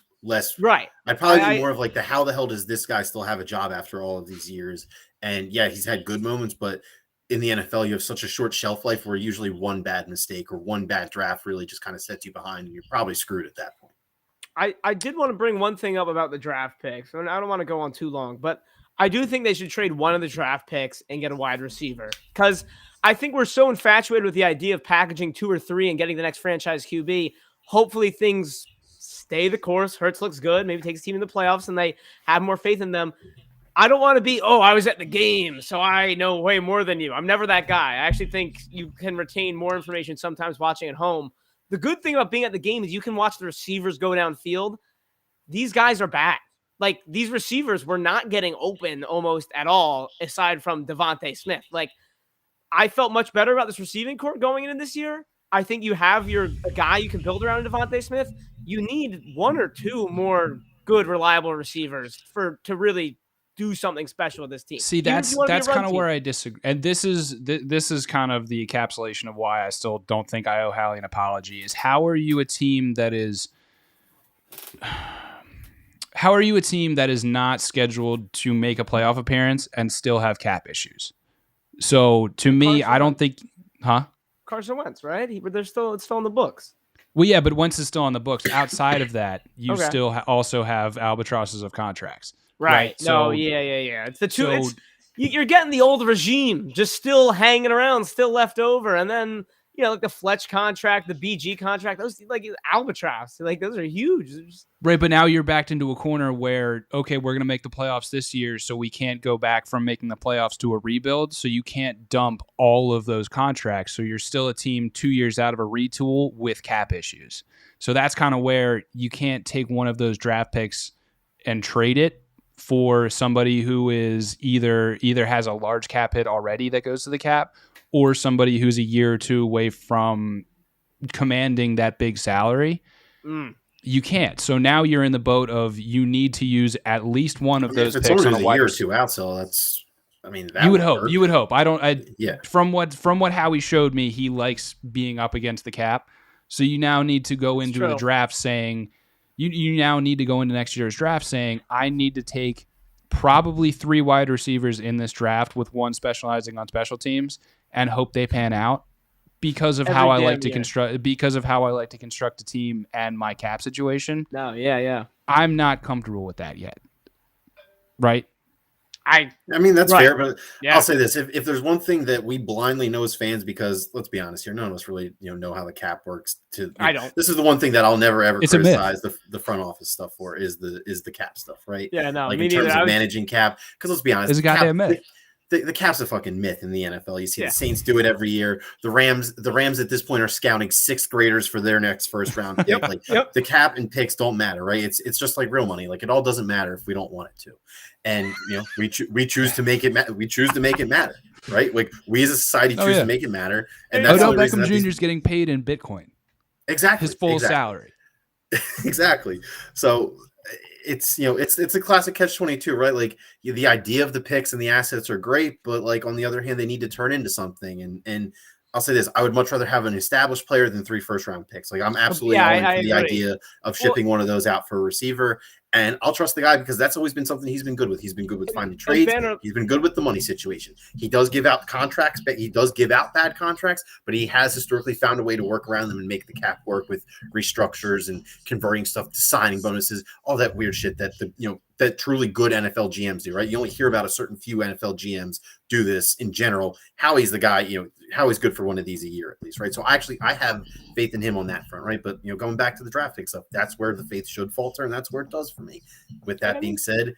right.
I'd probably be more of like how the hell does this guy still have a job after all of these years? And yeah, he's had good moments, but in the NFL, you have such a short shelf life where usually one bad mistake or one bad draft really just kind of sets you behind and you're probably screwed at that point.
I did want to bring one thing up about the draft picks, and I don't want to go on too long, but I do think they should trade one of the draft picks and get a wide receiver, because I think we're so infatuated with the idea of packaging 2 or 3 and getting the next franchise QB. Hopefully things stay the course. Hurts looks good. Maybe takes a team in the playoffs and they have more faith in them. I don't want to be, I was at the game, so I know way more than you. I'm never that guy. I actually think you can retain more information sometimes watching at home. The good thing about being at the game is you can watch the receivers go downfield. These guys are bad. Like, these receivers were not getting open almost at all, aside from Devontae Smith. Like, I felt much better about this receiving corps going into this year. I think you have a guy you can build around Devontae Smith. You need 1 or 2 more good, reliable receivers to really do something special with this team.
See, that's kind of where I disagree. And this is kind of the encapsulation of why I still don't think I owe Howie an apology. Is how are you a team that is not scheduled to make a playoff appearance and still have cap issues? So to me, I don't think,
Carson Wentz, right? It's still in the books.
Well, yeah, but Wentz is still on the books. Outside of that, you still also have albatrosses of contracts.
Right. No, yeah. It's the two. You're getting the old regime just still hanging around, still left over. And then, like the Fletch contract, the BG contract, those like albatross, like those are huge.
Right. But now you're backed into a corner where, okay, we're going to make the playoffs this year, so we can't go back from making the playoffs to a rebuild. So you can't dump all of those contracts. So you're still a team 2 years out of a retool with cap issues. So that's kind of where you can't take one of those draft picks and trade it for somebody who is either has a large cap hit already that goes to the cap, or somebody who's a year or 2 away from commanding that big salary. You can't. So now you're in the boat of you need to use at least one of those picks on a wide receiver.
Year or 2 out, so that's I mean, that
You would
would
hope.
work.
You would hope.
Yeah.
From what Howie showed me, he likes being up against the cap. So you now need to go into the draft saying, you now need to go into next year's draft saying, I need to take probably 3 wide receivers in this draft with one specializing on special teams and hope they pan out because of how I like to construct a team and my cap situation.
No, yeah.
I'm not comfortable with that yet. Right?
I mean, that's fair, but
yeah.
I'll say this. If there's one thing that we blindly know as fans, because let's be honest here, none of us really know how the cap works.
I don't.
This is the one thing that I'll never ever
It's
criticize the front office stuff for is the cap stuff, right?
Yeah, no.
Like in terms of managing cap, because let's be honest,
it's a goddamn myth.
The cap's a fucking myth in the NFL. You see the Saints do it every year. The Rams at this point are scouting 6th graders for their next first round pick. The cap and picks don't matter, right? It's just like real money. Like it all doesn't matter if we don't want it to. And we choose to make it we choose to make it matter, right? Like we as a society choose to make it matter. And that's
Odell Beckham Jr. is getting paid in Bitcoin.
Exactly.
His full salary.
Exactly. So it's a classic catch-22, right? Like the idea of the picks and the assets are great, but like on the other hand, they need to turn into something. And I'll say this: I would much rather have an established player than 3 first-round picks. Like I'm absolutely all in for the idea of shipping one of those out for a receiver. And I'll trust the guy because that's always been something he's been good with. He's been good with finding trades. He's been good with the money situation. He does give out contracts, but he does give out bad contracts, but he has historically found a way to work around them and make the cap work with restructures and converting stuff to signing bonuses, all that weird shit that that truly good NFL GMs do, right? You only hear about a certain few NFL GMs do this in general. Howie's the guy, Howie's good for one of these a year at least, right? So I have faith in him on that front, right? But going back to the draft pick stuff, that's where the faith should falter, and that's where it does for me. With that being said,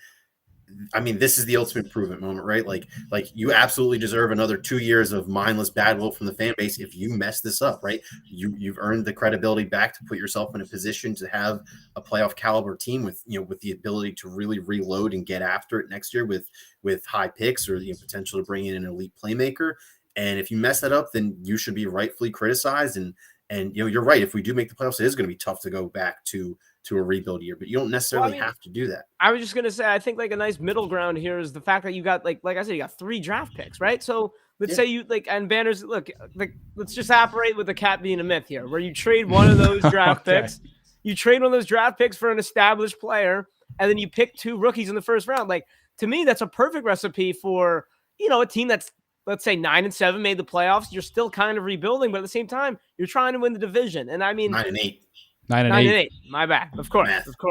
I mean, this is the ultimate improvement moment, right? Like you absolutely deserve another 2 years of mindless bad will from the fan base if you mess this up, right? You've earned the credibility back to put yourself in a position to have a playoff caliber team with the ability to really reload and get after it next year with high picks or the potential to bring in an elite playmaker. And if you mess that up, then you should be rightfully criticized. And you're right. If we do make the playoffs, it is going to be tough to go back to a rebuild year, but you don't necessarily have to do that.
I was just going to say, I think like a nice middle ground here is the fact that you got like I said, you got 3 draft picks, right? So let's say you and Banners, let's just operate with the cap being a myth here, where you trade one of those draft picks, you trade one of those draft picks for an established player, and then you pick 2 rookies in the first round. Like to me, that's a perfect recipe for, a team that's, let's say 9-7 made the playoffs. You're still kind of rebuilding, but at the same time, you're trying to win the division. And I mean,
9-8.
9-8. My bad. Of course.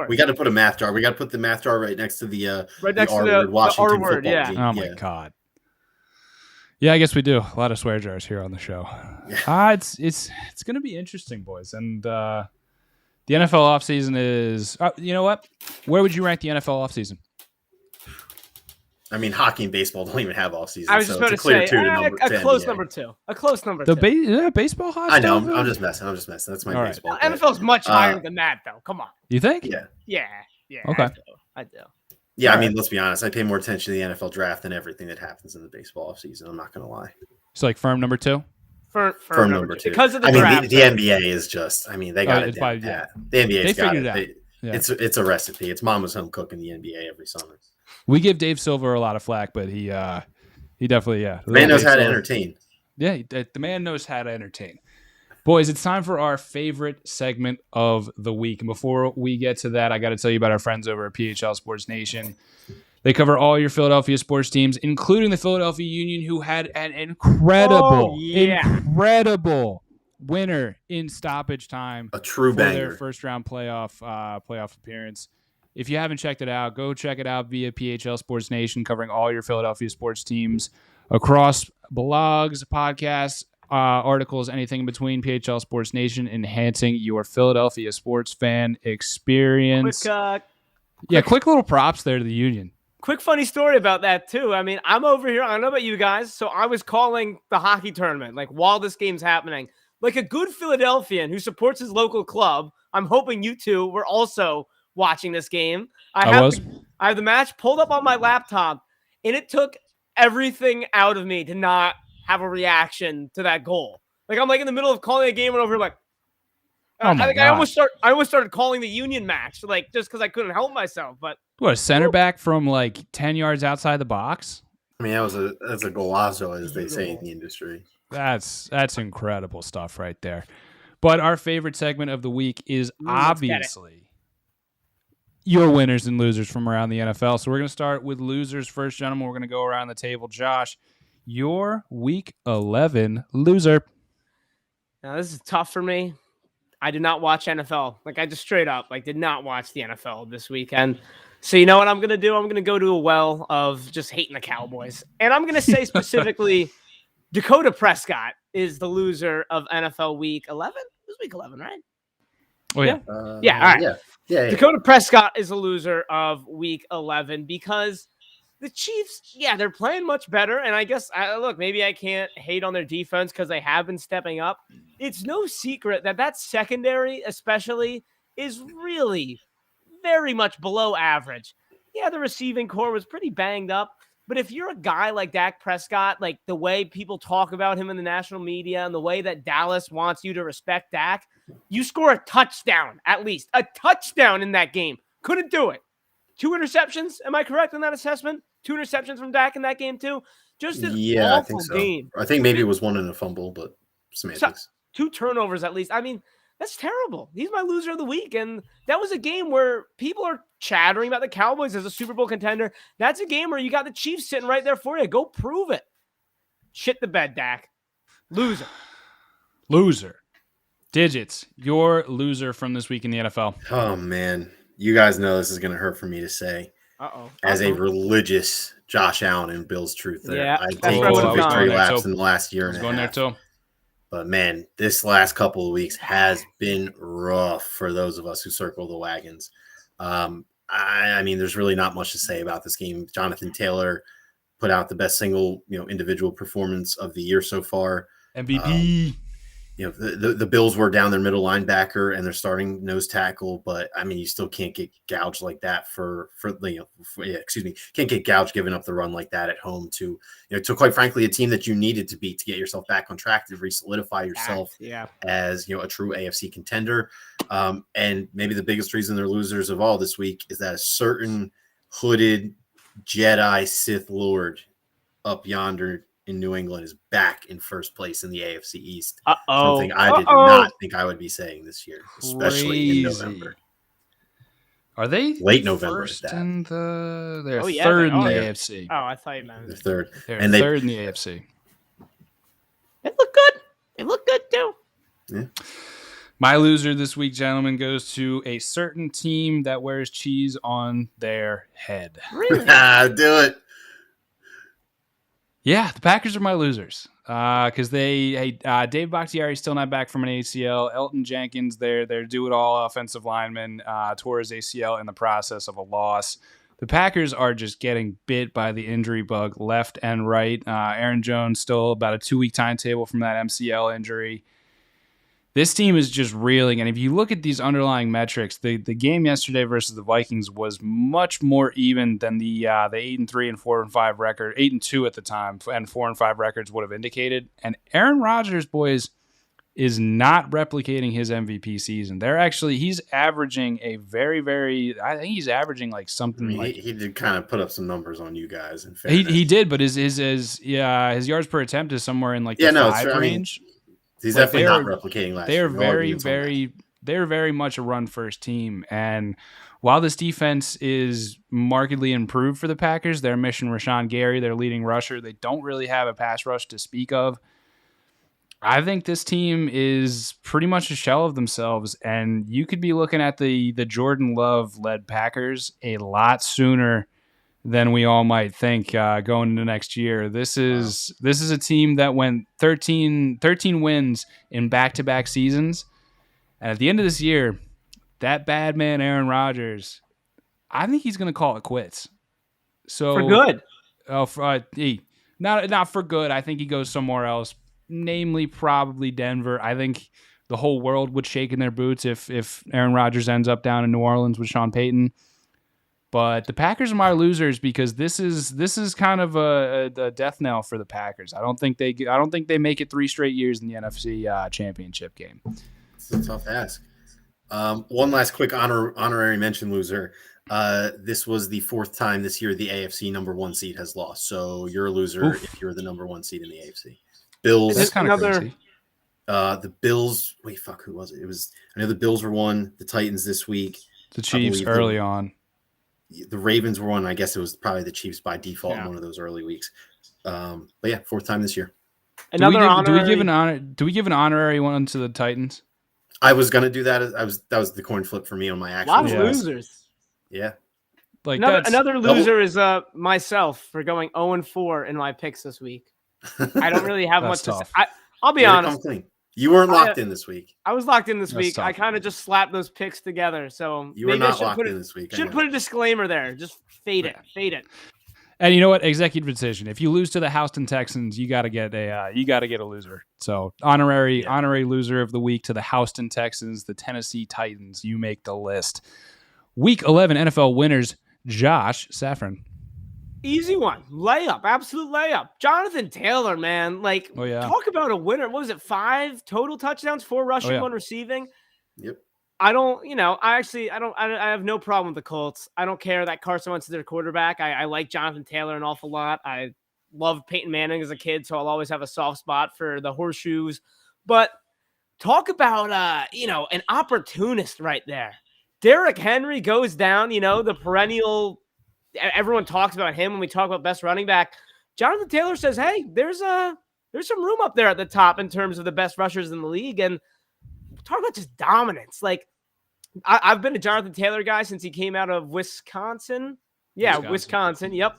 We got to put a math jar. We got to put the math jar right next to the
Washington
R word.
Yeah.
Team.
Oh my God. Yeah, I guess we do. A lot of swear jars here on the show. Yeah. It's going to be interesting, boys. And the NFL offseason is. You know what? Where would you rank the NFL offseason?
I mean, hockey and baseball don't even have offseason.
I was just about to say a close number 2. A close number 2.
Baseball hockey?
I know. I'm just messing. That's my baseball.
NFL's much higher than that, though. Come on.
You think?
Yeah.
Okay.
I do.
Yeah, I mean, let's be honest. I pay more attention to the NFL draft than everything that happens in the baseball offseason. I'm not going to lie.
So, like, firm number 2?
Firm number 2.
Because of the draft.
The NBA is just, they got it down.
Yeah.
The NBA's got it.
Out.
It's a recipe. It's mama's home cooking the NBA every summer.
We give Dave Silver a lot of flack, but he definitely,
The man knows how to entertain.
Yeah, the man knows how to entertain. Boys, it's time for our favorite segment of the week. And before we get to that, I got to tell you about our friends over at PHL Sports Nation. They cover all your Philadelphia sports teams, including the Philadelphia Union, who had an incredible winner in stoppage time.
A true
for
banger.
Their first-round playoff appearance. If you haven't checked it out, go check it out via PHL Sports Nation, covering all your Philadelphia sports teams across blogs, podcasts, articles, anything in between. PHL Sports Nation, enhancing your Philadelphia sports fan experience. Quick little props there to the Union.
Quick funny story about that, too. I mean, I'm over here. I don't know about you guys. So I was calling the hockey tournament, like while this game's happening. Like a good Philadelphian who supports his local club, I'm hoping you two were also watching this game. I have the match pulled up on my laptop, and it took everything out of me to not have a reaction to that goal. Like I'm like in the middle of calling a game and over like I almost started calling the Union match, like just because I couldn't help myself. But
what, a center back from like 10 yards outside the box?
I mean, that's a golazo, as they say in the industry.
That's incredible stuff right there. But our favorite segment of the week is obviously your winners and losers from around the NFL. So we're going to start with losers first, gentlemen. We're going to go around the table. Josh, your Week 11 loser.
Now, this is tough for me. I did not watch NFL. Like, I just straight up, did not watch the NFL this weekend. So you know what I'm going to do? I'm going to go to a well of just hating the Cowboys. And I'm going to say specifically Dakota Prescott is the loser of NFL Week 11. It was Week 11, right?
Oh, yeah.
Yeah, all right.
Yeah.
Dakota Prescott is the loser of Week 11 because the Chiefs, they're playing much better. And I guess, look, maybe I can't hate on their defense because they have been stepping up. It's no secret that secondary, especially, is really very much below average. Yeah, the receiving core was pretty banged up. But if you're a guy like Dak Prescott, like the way people talk about him in the national media and the way that Dallas wants you to respect Dak, you score a touchdown, at least. A touchdown in that game. Couldn't do it. 2 interceptions. Am I correct in that assessment? 2 interceptions from Dak in that game, too? Just an awful
I think so.
game.
I think maybe it was one in a fumble, but semantics.
2 turnovers, at least. I mean, that's terrible. He's my loser of the week. And that was a game where people are chattering about the Cowboys as a Super Bowl contender. That's a game where you got the Chiefs sitting right there for you. Go prove it. Shit the bed, Dak. Loser.
Loser. Digits, your loser from this week in the NFL.
Oh, man. You guys know this is going to hurt for me to say. As a religious Josh Allen and Bill's Truth there.
Yeah,
I take some victory laps in the last year and a half.
There too.
But, man, this last couple of weeks has been rough for those of us who circle the wagons. I mean, there's really not much to say about this game. Jonathan Taylor put out the best single, individual performance of the year so far.
MVP.
The Bills were down their middle linebacker and they're starting nose tackle, but I mean, you still can't get gouged like that can't get gouged giving up the run like that at home to quite frankly, a team that you needed to beat to get yourself back on track, to re-solidify yourself as, a true AFC contender. And maybe the biggest reason they're losers of all this week is that a certain hooded Jedi Sith Lord up yonder in New England is back in first place in the AFC East. Something I did not think I would be saying this year, especially in November.
Are they
late November?
First in they're third
in
the AFC.
Oh, I thought you meant
they're third.
They're third in the AFC.
They look good. They look good too.
Yeah.
My loser this week, gentlemen, goes to a certain team that wears cheese on their head.
Really?
Do it.
Yeah, the Packers are my losers because Dave Bakhtiari still not back from an ACL. Elton Jenkins, their do-it-all offensive lineman, tore his ACL in the process of a loss. The Packers are just getting bit by the injury bug left and right. Aaron Jones still about a 2-week timetable from that MCL injury. This team is just reeling, and if you look at these underlying metrics, the game yesterday versus the Vikings was much more even than the 8-3 and 4-5 record, 8-2 at the time, and 4-5 records would have indicated. And Aaron Rodgers, boys, is not replicating his MVP season. He's averaging a very, very. I think he's averaging like something.
He did kind of put up some numbers on you guys. In
fairness. He did, but his yards per attempt is somewhere in like the 5 range.
He's definitely not replicating last year.
They're very much a run-first team. And while this defense is markedly improved for the Packers, they're missing Rashawn Gary, their leading rusher. They don't really have a pass rush to speak of. I think this team is pretty much a shell of themselves, and you could be looking at the Jordan Love-led Packers a lot sooner than we all might think going into next year. This is a team that went 13 wins in back-to-back seasons. And at the end of this year, that bad man Aaron Rodgers, I think he's going to call it quits. So
for good.
Not for good. I think he goes somewhere else, namely probably Denver. I think the whole world would shake in their boots if Aaron Rodgers ends up down in New Orleans with Sean Payton. But the Packers are my losers because this is kind of a death knell for the Packers. I don't think they make it 3 straight years in the NFC Championship game.
It's a tough ask. One last quick honorary mention loser. This was the fourth time this year the AFC number 1 seed has lost. So you're a loser if you're the number 1 seed in the AFC. Bills.
That's kind of crazy.
The Bills. Wait, fuck. Who was it? I know the Bills were one. The Titans this week.
The Chiefs early on.
The Ravens were one. I guess it was probably the Chiefs by default in one of those early weeks. But yeah, fourth time this year.
Do we give an honorary one to the Titans?
I was gonna do that. That was the coin flip for me on my actual.
A lot of losers.
Yeah.
Like another loser is myself for going 0-4 in my picks this week. I don't really have much to say. I'll be honest.
You weren't locked in this week.
I was locked in this week. Tough. I kind of just slapped those picks together. So
you were not locked in this week.
Should put a disclaimer there. Just fade it.
And you know what? Executive decision. If you lose to the Houston Texans, you got to get a loser. So honorary loser of the week to the Houston Texans, the Tennessee Titans. You make the list. Week 11 NFL winners. Josh Safran.
Easy one. Layup. Absolute layup. Jonathan Taylor, man. Talk about a winner. What was it? 5 total touchdowns, 4 rushing, 1 receiving.
Yep.
I have no problem with the Colts. I don't care that Carson Wentz is their quarterback. I like Jonathan Taylor an awful lot. I loved Peyton Manning as a kid, so I'll always have a soft spot for the horseshoes. But talk about, an opportunist right there. Derrick Henry goes down, the perennial. Everyone talks about him when we talk about best running back. Jonathan Taylor says, hey, there's some room up there at the top in terms of the best rushers in the league. And talk about just dominance. I've been a Jonathan Taylor guy since he came out of Wisconsin. Yeah, Wisconsin. Yep.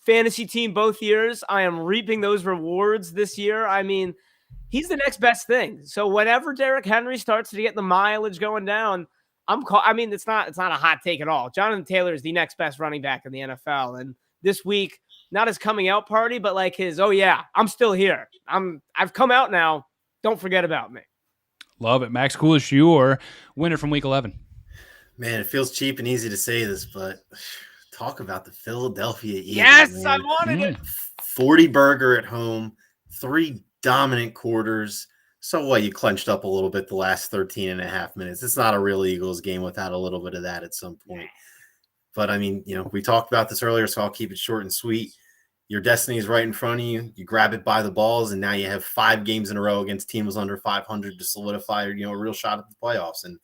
Fantasy team both years. I am reaping those rewards this year. I mean, he's the next best thing. So whenever Derrick Henry starts to get the mileage going down, it's not a hot take at all. Jonathan Taylor is the next best running back in the NFL. And this week, not his coming out party, but I'm still here. I've come out now. Don't forget about me.
Love it. Max Coolish, your winner from week 11.
Man, it feels cheap and easy to say this, but talk about the Philadelphia Eagles.
Yes,
man.
I wanted it.
40 burger at home, 3 dominant quarters. So what? You clenched up a little bit the last 13 and a half minutes. It's not a real Eagles game without a little bit of that at some point. But I mean, we talked about this earlier, so I'll keep it short and sweet. Your destiny is right in front of you. You grab it by the balls, and now you have 5 games in a row against teams under 500 to solidify, a real shot at the playoffs. And,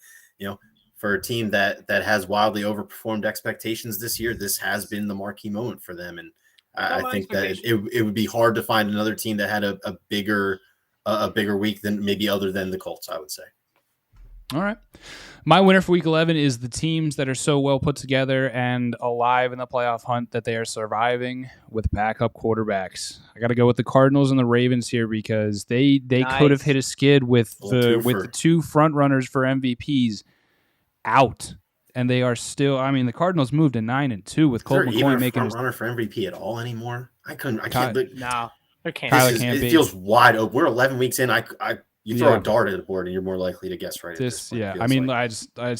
for a team that has wildly overperformed expectations this year, this has been the marquee moment for them. And I think that it would be hard to find another team that had a bigger week than maybe other than the Colts, I would say.
All right. My winner for week 11 is the teams that are so well put together and alive in the playoff hunt that they are surviving with backup quarterbacks. I got to go with the Cardinals and the Ravens here because they could have hit a skid with the 2 front runners for MVPs out. And they are still, the Cardinals moved to 9-2 with Colt McCoy making
front runner for MVP at all anymore. I can't.
No, there can't.
It feels wide open. We're 11 weeks in. You throw a dart at a board and you're more likely to guess right.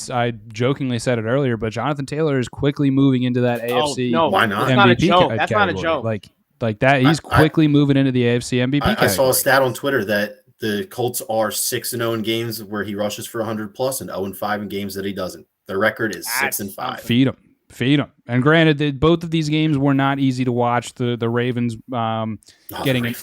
I jokingly said it earlier, but Jonathan Taylor is quickly moving into that AFC.
No, why not? That's not a joke.
Like that, he's quickly moving into the AFC MVP.
I saw a stat on Twitter that the Colts are 6-0 in games where he rushes for 100 plus and 0-5 in games that he doesn't. Their record is 6-5.
Feed them. And granted, both of these games were not easy to watch. The Ravens getting an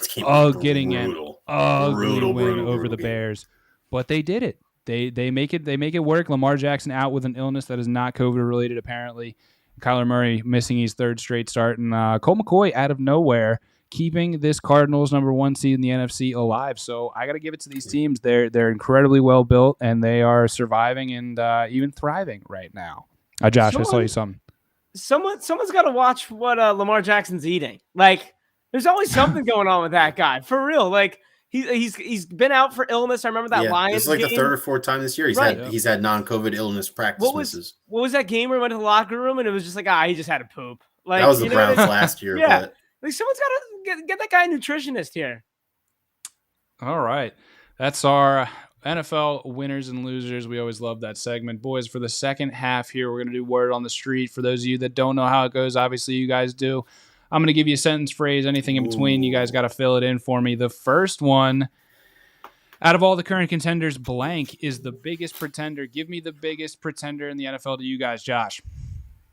ugly win over the Bears, but they did it. They make it work. Lamar Jackson out with an illness that is not COVID related apparently. Kyler Murray missing his 3rd straight start, and Colt McCoy out of nowhere keeping this Cardinals number 1 seed in the NFC alive. So I got to give it to these teams. They're incredibly well built, and they are surviving and even thriving right now. Josh, I saw you something.
Someone's got to watch what Lamar Jackson's eating. There's always something going on with that guy. For real. He's been out for illness. I remember that Lions
game. It's the 3rd or 4th time this year. He's had non-COVID illness practice misses.
What was that game where he went to the locker room and it was just he just had to poop?
That was the Browns last year.
Yeah. Someone's got to get that guy a nutritionist here.
All right. That's our NFL winners and losers. We always love that segment. Boys, for the second half here, we're going to do Word on the Street. For those of you that don't know how it goes, obviously you guys do. I'm going to give you a sentence, phrase, anything in between. You guys got to fill it in for me. The first one Out of all the current contenders, blank is the biggest pretender. Give me the biggest pretender in the NFL to you guys, Josh.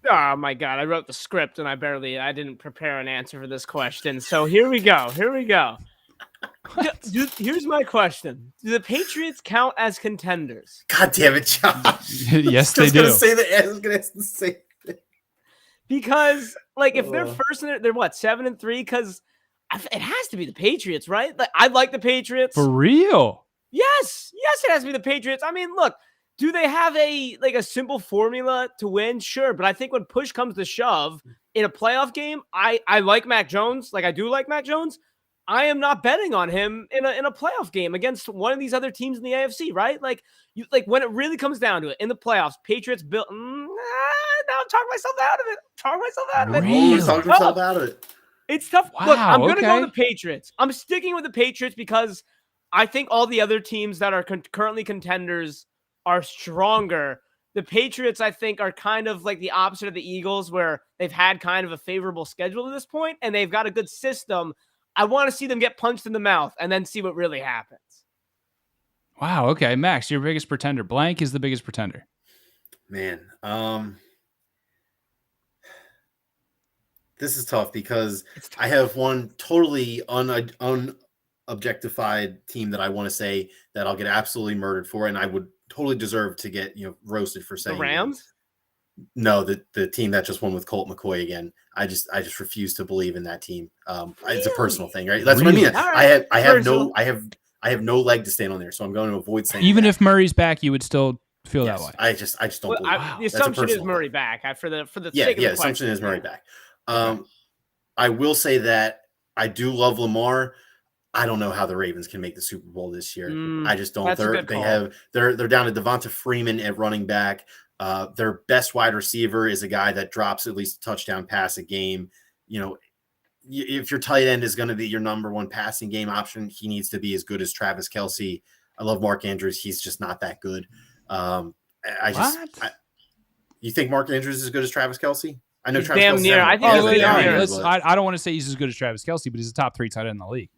Oh my God, I wrote the script and I didn't prepare an answer for this question. So here we go. Here's my question. Do the Patriots count as contenders?
God damn it, Josh.
Yes, they do.
I was going to say
because if they're first and they're what 7-3, because it has to be the Patriots, right? Like, I like the Patriots
for real.
Yes, it has to be the Patriots. I mean, look, do they have a simple formula to win? Sure, but I think when push comes to shove in a playoff game, I like Mac Jones. Like, I do like Mac Jones. I am not betting on him in a playoff game against one of these other teams in the AFC, right? Like when it really comes down to it in the playoffs, Patriots built. Now I'm talking myself out of it.
Really? Talking myself out of it.
It's tough.
Wow,
look, I'm going to go with the Patriots. I'm sticking with the Patriots because I think all the other teams that are currently contenders are stronger. The Patriots, I think, are kind of like the opposite of the Eagles, where they've had kind of a favorable schedule to this point, and they've got a good system. I want to see them get punched in the mouth and then see what really happens.
Wow. Okay, Max, your biggest pretender. Blank is the biggest pretender.
Man, this is tough because I have one totally unobjectified team that I want to say that I'll get absolutely murdered for, and I would totally deserve to get roasted for saying
the Rams.
No, the team that just won with Colt McCoy again. I just refuse to believe in that team. It's a personal thing, right? That's
really?
what I mean. I have no leg to stand on there, so I'm going to avoid saying.
Even if Murray's back, you would still feel that way.
I just don't believe.
The assumption is Murray back for the sake of the
assumption is Murray back. I will say that I do love Lamar. I don't know how the Ravens can make the Super Bowl this year. I just don't. They're down to Devonta Freeman at running back. Their best wide receiver is a guy that drops at least a touchdown pass a game. If your tight end is going to be your number one passing game option, he needs to be as good as Travis Kelce. I love Mark Andrews. He's just not that good. You think Mark Andrews is as good as Travis Kelce? I know Travis
damn
Kelce.
near. I think
I don't want to say he's as good as Travis Kelce, but he's a top 3 tight end in the league.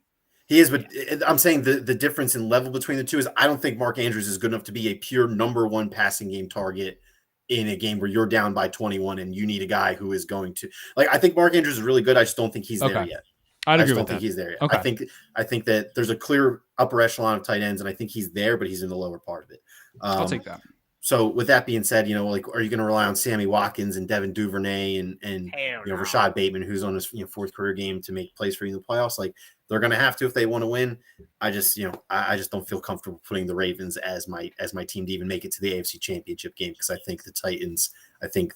He is, but I'm saying the difference in level between the two is I don't think Mark Andrews is good enough to be a pure number one passing game target in a game where you're down by 21 and you need a guy who is going to I think Mark Andrews is really good. I just don't think he's there yet.
I
don't think he's there yet.
Okay.
I think that there's a clear upper echelon of tight ends, and I think he's there, but he's in the lower part of it.
I'll take that.
So with that being said, are you going to rely on Sammy Watkins and Devin Duvernay and Rashad Bateman, who's on his fourth career game, to make plays for you in the playoffs? They're going to have to if they want to win. I just don't feel comfortable putting the Ravens as my team to even make it to the AFC Championship game, because I think the Titans. I think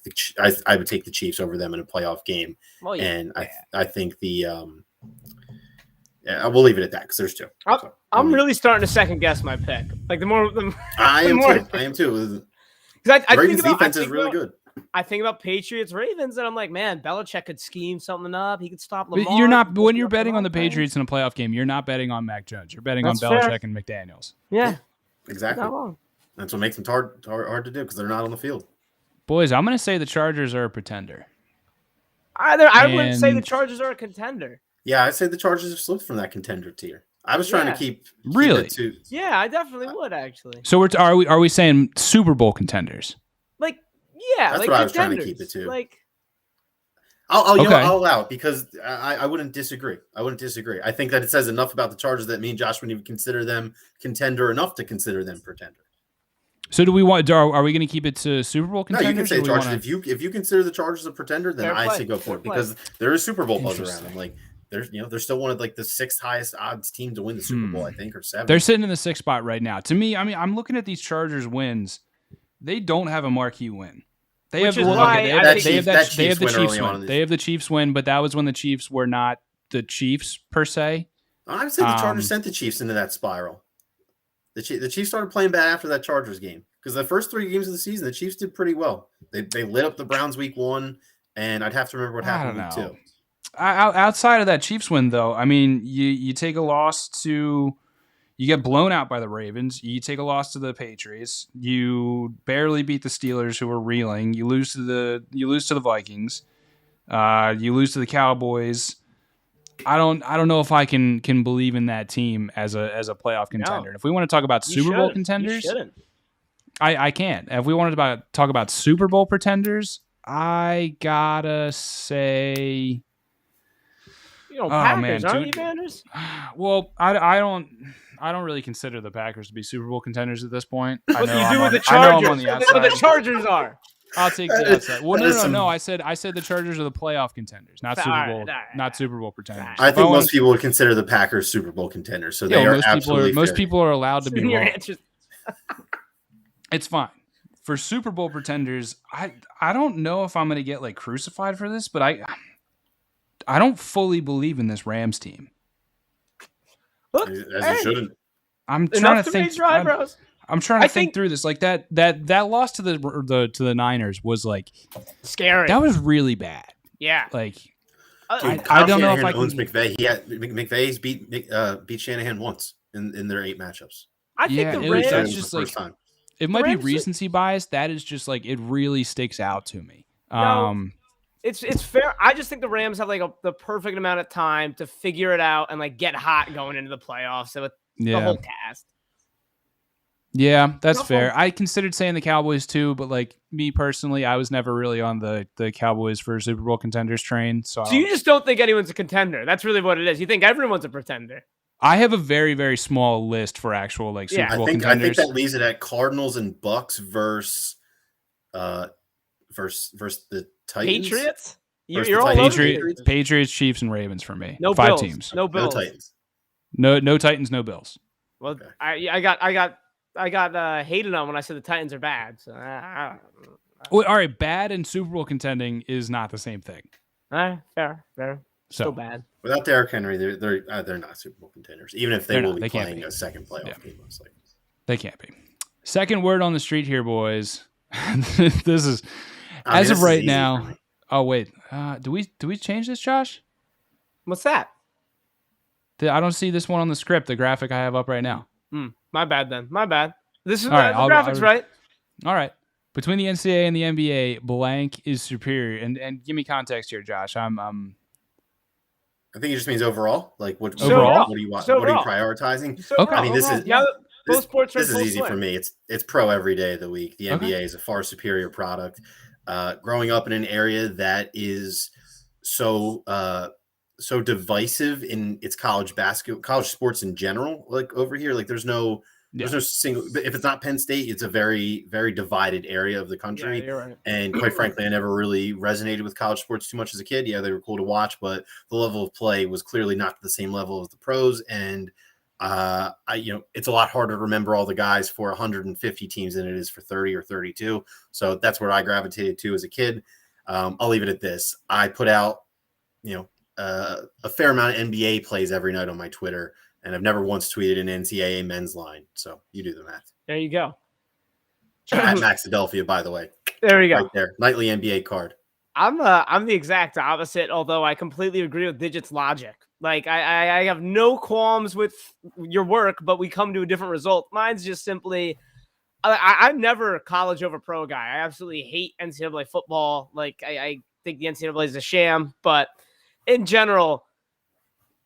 I would take the Chiefs over them in a playoff game, and I think we'll leave it at that because there's two.
I'm really starting to second guess my pick.
I am too.
Because I
Ravens'
think
defense is really good.
I think about Patriots, Ravens, and I'm like, man, Belichick could scheme something up. He could stop Lamar.
But you're not when you're betting on the Patriots in a playoff game. You're not betting on Mac Jones. You're betting on Belichick and McDaniels.
Yeah,
exactly. That's what makes them hard to do because they're not on the field.
Boys, I'm going to say the Chargers are a pretender.
I wouldn't say the Chargers are a contender.
Yeah, I'd say the Chargers have slipped from that contender tier. I was trying to keep
really.
It to,
yeah, I definitely would actually.
So are we saying Super Bowl contenders?
Yeah,
that's what I was trying to keep it to.
I'll
allow it because I wouldn't disagree. I think that it says enough about the Chargers that me and Josh wouldn't even consider them contender enough to consider them pretender.
So
do we want? Are we going to keep it to Super Bowl contenders?
No, you can say Chargers. If you consider the Chargers a pretender, then I say go for it because there is Super Bowl buzz around them. They're still one of the sixth highest odds team to win the Super Bowl, I think, or 7th.
They're sitting in the 6th spot right now. To me, I mean, I'm looking at these Chargers wins. They don't have a marquee win. They have the Chiefs win. They have the Chiefs win, but that was when the Chiefs were not the Chiefs per se.
I would say the Chargers sent the Chiefs into that spiral. The Chiefs started playing bad after that Chargers game because the first 3 games of the season, the Chiefs did pretty well. They lit up the Browns week 1, and I'd have to remember what happened week 2.
Outside of that Chiefs win, though, I mean, you take a loss to, you get blown out by the Ravens. You take a loss to the Patriots. You barely beat the Steelers, who were reeling. You lose to the Vikings. You lose to the Cowboys. I don't know if I can believe in that team as a playoff contender. And if we want to talk about Super Bowl contenders,
you shouldn't.
I can't. If we wanted to talk about Super Bowl pretenders, I gotta say,
Packers, aren't you, Vanders?
Well, I don't really consider the Packers to be Super Bowl contenders at this point.
What do you do with the Chargers? I know I'm on the outside. What the Chargers are.
I'll take the outside. Well, no. I said the Chargers are the playoff contenders, not Super Bowl, not Super Bowl pretenders.
I think most people would consider the Packers Super Bowl contenders, so they are absolutely
most people are allowed to be wrong.
Answers.
It's fine. For Super Bowl pretenders, I don't know if I'm going to get like crucified for this, but I don't fully believe in this Rams team.
Look,
as you shouldn't.
I'm trying to think. I'm trying to think through this. Like that loss to the Niners was like
scary.
That was really bad.
Yeah.
Like
I don't know if I owns McVay. McVay's beat Shanahan once in their 8 matchups.
I think the Rams.
That's just like time. It might be recency bias. That is just like it really sticks out to me.
It's fair. I just think the Rams have like the perfect amount of time to figure it out and like get hot going into the playoffs with the whole cast.
Yeah, that's fair. I considered saying the Cowboys too, but like me personally, I was never really on the Cowboys for Super Bowl contenders train. So
you just don't think anyone's a contender. That's really what it is. You think everyone's a pretender.
I have a very, very small list for actual like Super Bowl contenders.
I think that leaves it at Cardinals and Bucks versus the Titans.
Patriots?
You're all Patriots, Chiefs, and Ravens for me.
No
5
Bills.
teams.
No Bills.
No Titans.
No Titans, no Bills.
Well, okay. I got hated on when I said the Titans are bad. So
well, all right, bad and Super Bowl contending is not the same thing.
Fair.
So
bad.
Without Derrick Henry, they're not Super Bowl contenders. Even if they will be playing a second playoff game, most likely.
They can't be. Second word on the street here, boys. This is as of right now. Oh wait, do we change this, Josh?
What's that?
I don't see this one on the script. The graphic I have up right now.
My bad then. My bad. This is the graphics, right?
All right. Between the NCAA and the NBA, blank is superior. And give me context here, Josh.
I think it just means overall. Like what are you prioritizing?
Okay.
I mean, this is
this
is easy for me. It's pro every day of the week. The NBA is a far superior product. Growing up in an area that is so divisive in its college sports in general, like over here, like there's no single, if it's not Penn State, it's a very, very divided area of the country.
Yeah, you're right.
And quite frankly, I never really resonated with college sports too much as a kid. Yeah, they were cool to watch, but the level of play was clearly not the same level as the pros. And it's a lot harder to remember all the guys for 150 teams than it is for 30 or 32. So that's where I gravitated to as a kid. I'll leave it at this. I put out, a fair amount of NBA plays every night on my Twitter, and I've never once tweeted an NCAA men's line. So you do the math.
There you go.
At Maxadelphia, by the way.
There you go.
Right there. Nightly NBA card.
I'm the exact opposite, although I completely agree with Digit's logic. Like I have no qualms with your work, but we come to a different result. Mine's just simply I'm never a college over pro guy. I absolutely hate NCAA football. Like I think the NCAA is a sham, but in general,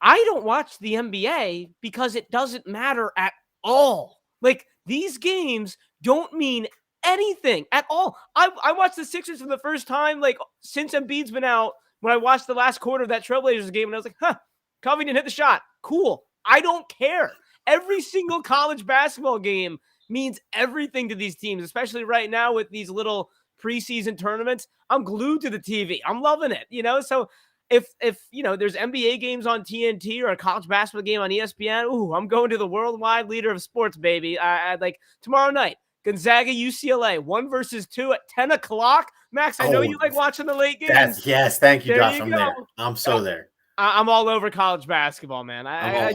I don't watch the NBA because it doesn't matter at all. Like these games don't mean anything at all. I watched the Sixers for the first time like since Embiid's been out. When I watched the last quarter of that Trailblazers game, and I was like, Covington hit the shot. Cool. I don't care. Every single college basketball game means everything to these teams, especially right now with these little preseason tournaments. I'm glued to the TV. I'm loving it. So if there's NBA games on TNT or a college basketball game on ESPN, I'm going to the worldwide leader of sports, baby. I like tomorrow night, Gonzaga, UCLA, 1 versus 2 at 10 o'clock. Max, I know you like watching the late games.
Yes, thank you, Josh. I'm there. I'm so there.
I'm all over college basketball, man. I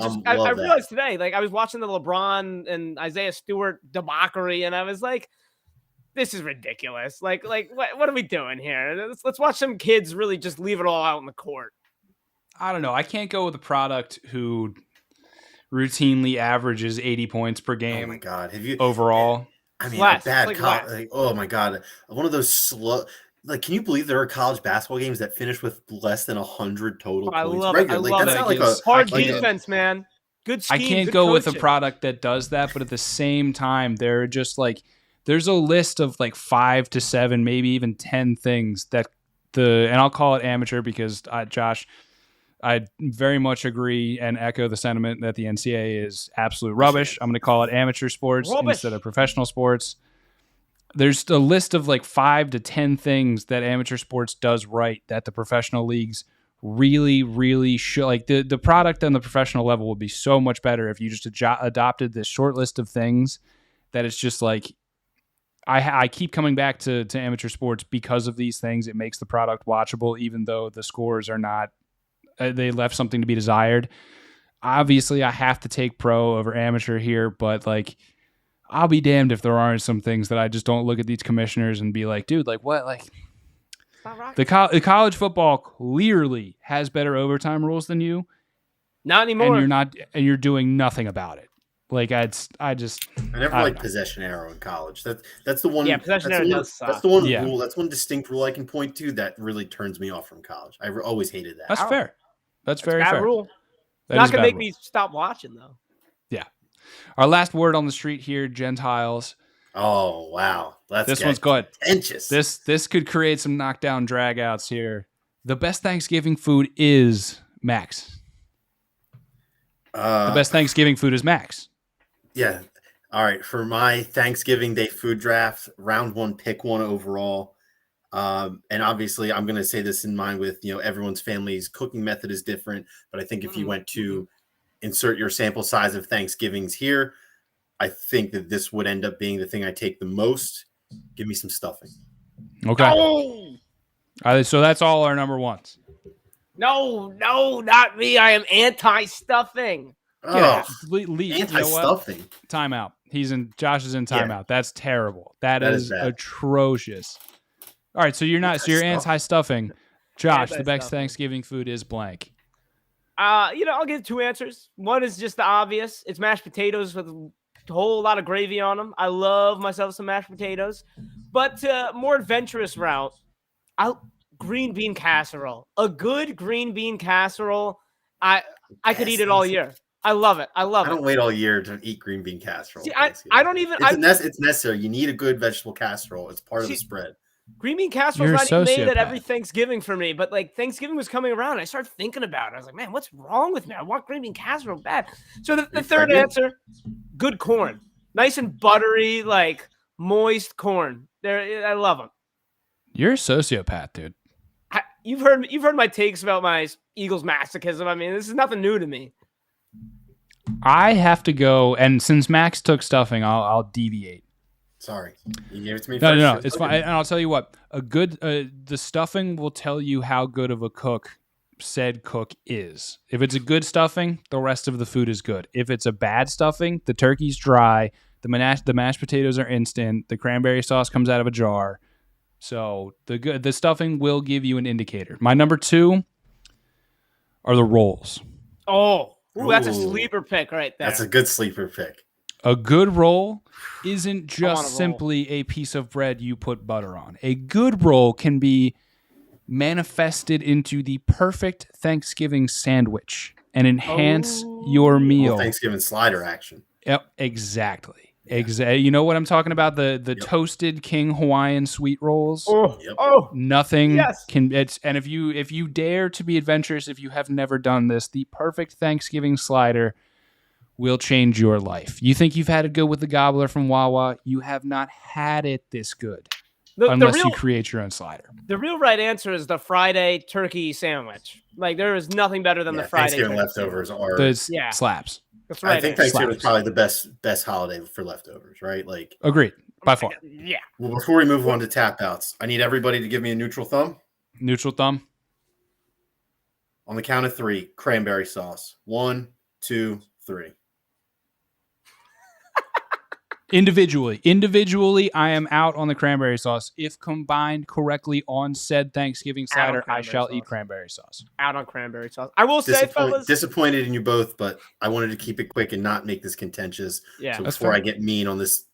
realized today, like I was watching the LeBron and Isaiah Stewart debauchery, and I was like, this is ridiculous. Like what are we doing here? Let's watch some kids really just leave it all out in the court.
I don't know. I can't go with a product who routinely averages 80 points per game.
Oh my God. Have you
overall?
I mean, a bad oh my God. One of those slow. Like, can you believe there are college basketball games that finish with less than 100 total
I
points?
love it. I
Regular, like
love
that's
it.
not like a
Hard
like
defense, man. Good
I
scheme.
can't
Good
go with a
coaching.
product that does that, but at the same time, there are just like there's a list of like 5 to 7, maybe even 10 things that and I'll call it amateur because Josh, I very much agree and echo the sentiment that the NCAA is absolute rubbish. I'm going to call it amateur sports instead of professional sports. There's a list of like 5 to 10 things that amateur sports does right that the professional leagues really, really should. Like the product on the professional level would be so much better if you just adopted this short list of things that it's just like, I keep coming back to amateur sports because of these things. It makes the product watchable, even though the scores are not, they left something to be desired. Obviously, I have to take pro over amateur here, but like, I'll be damned if there aren't some things that I just don't look at these commissioners and be like, dude, like what? Like the college football clearly has better overtime rules than you.
Not anymore.
And you're doing nothing about it. Like I
never liked possession arrow in college. That's the one.
Yeah, possession arrow does suck.
That's the one rule. That's one distinct rule I can point to that really turns me off from college. I always hated that.
That's fair. That's very
bad
fair.
Rule.
That
not gonna make
rule.
me stop watching though.
Yeah. Our last word on the street here, Gentiles.
Oh wow,
this one's good.
Contentious.
This could create some knockdown dragouts here. The best Thanksgiving food is Max. The best Thanksgiving food is Max.
Yeah. All right. For my Thanksgiving Day food draft, round 1, pick one overall. And obviously, I'm going to say this in mind with everyone's family's cooking method is different. But I think if you went to insert your sample size of Thanksgivings here, I think that this would end up being the thing I take the most. Give me some stuffing.
Okay. So that's all our number ones.
No, not me. I am anti-stuffing.
Anti-stuffing.
Timeout. Josh is in timeout. Yeah. That's terrible. That is atrocious. All right, so you're not. So you're anti-stuffing. Josh, the best Thanksgiving food is blank.
I'll give 2 answers. One is just the obvious. It's mashed potatoes with a whole lot of gravy on them. I love myself some mashed potatoes. But more adventurous route, green bean casserole. A good green bean casserole. I could eat it all year. I love it. I don't
wait all year to eat green bean casserole.
See, I don't even.
It's necessary. You need a good vegetable casserole. It's part of the spread.
Green bean casserole is not even made at every Thanksgiving for me, but like Thanksgiving was coming around. And I started thinking about it. I was like, man, what's wrong with me? I want green bean casserole bad. So the third answer, good corn. Nice and buttery, like moist corn. I love them.
You're a sociopath, dude.
You've heard my takes about my Eagles masochism. I mean, this is nothing new to me.
I have to go, and since Max took stuffing, I'll deviate.
Sorry, you gave it to me.
No, it's fine. And I'll tell you what, the stuffing will tell you how good of a cook said cook is. If it's a good stuffing, the rest of the food is good. If it's a bad stuffing, the turkey's dry, the mashed potatoes are instant, the cranberry sauce comes out of a jar. So the stuffing will give you an indicator. My number 2 are the rolls.
Oh, that's a sleeper pick right there.
That's a good sleeper pick.
A good roll isn't just simply a piece of bread you put butter on. A good roll can be manifested into the perfect Thanksgiving sandwich and enhance your meal.
Thanksgiving slider action.
Yep, exactly. You know what I'm talking about? The toasted King Hawaiian sweet rolls. Nothing can. And if you dare to be adventurous, if you have never done this, the perfect Thanksgiving slider will change your life. You think you've had it good with the gobbler from Wawa? You have not had it this good, unless you create your own slider.
The real right answer is the Friday turkey sandwich. Like there is nothing better than the Friday
Thanksgiving leftovers are
slaps.
That's right.
I think Thanksgiving is probably the best holiday for leftovers, right? Like
agreed by far.
Yeah.
Well, before we move on to tap outs, I need everybody to give me a neutral thumb.
Neutral thumb.
On the count of 3, cranberry sauce. 1, 2, 3.
Individually, I am out on the cranberry sauce. If combined correctly on said Thanksgiving slider, I shall eat cranberry sauce.
Out on cranberry sauce. I will say, fellas,
disappointed in you both, but I wanted to keep it quick and not make this contentious.
Yeah,
so before I get mean on this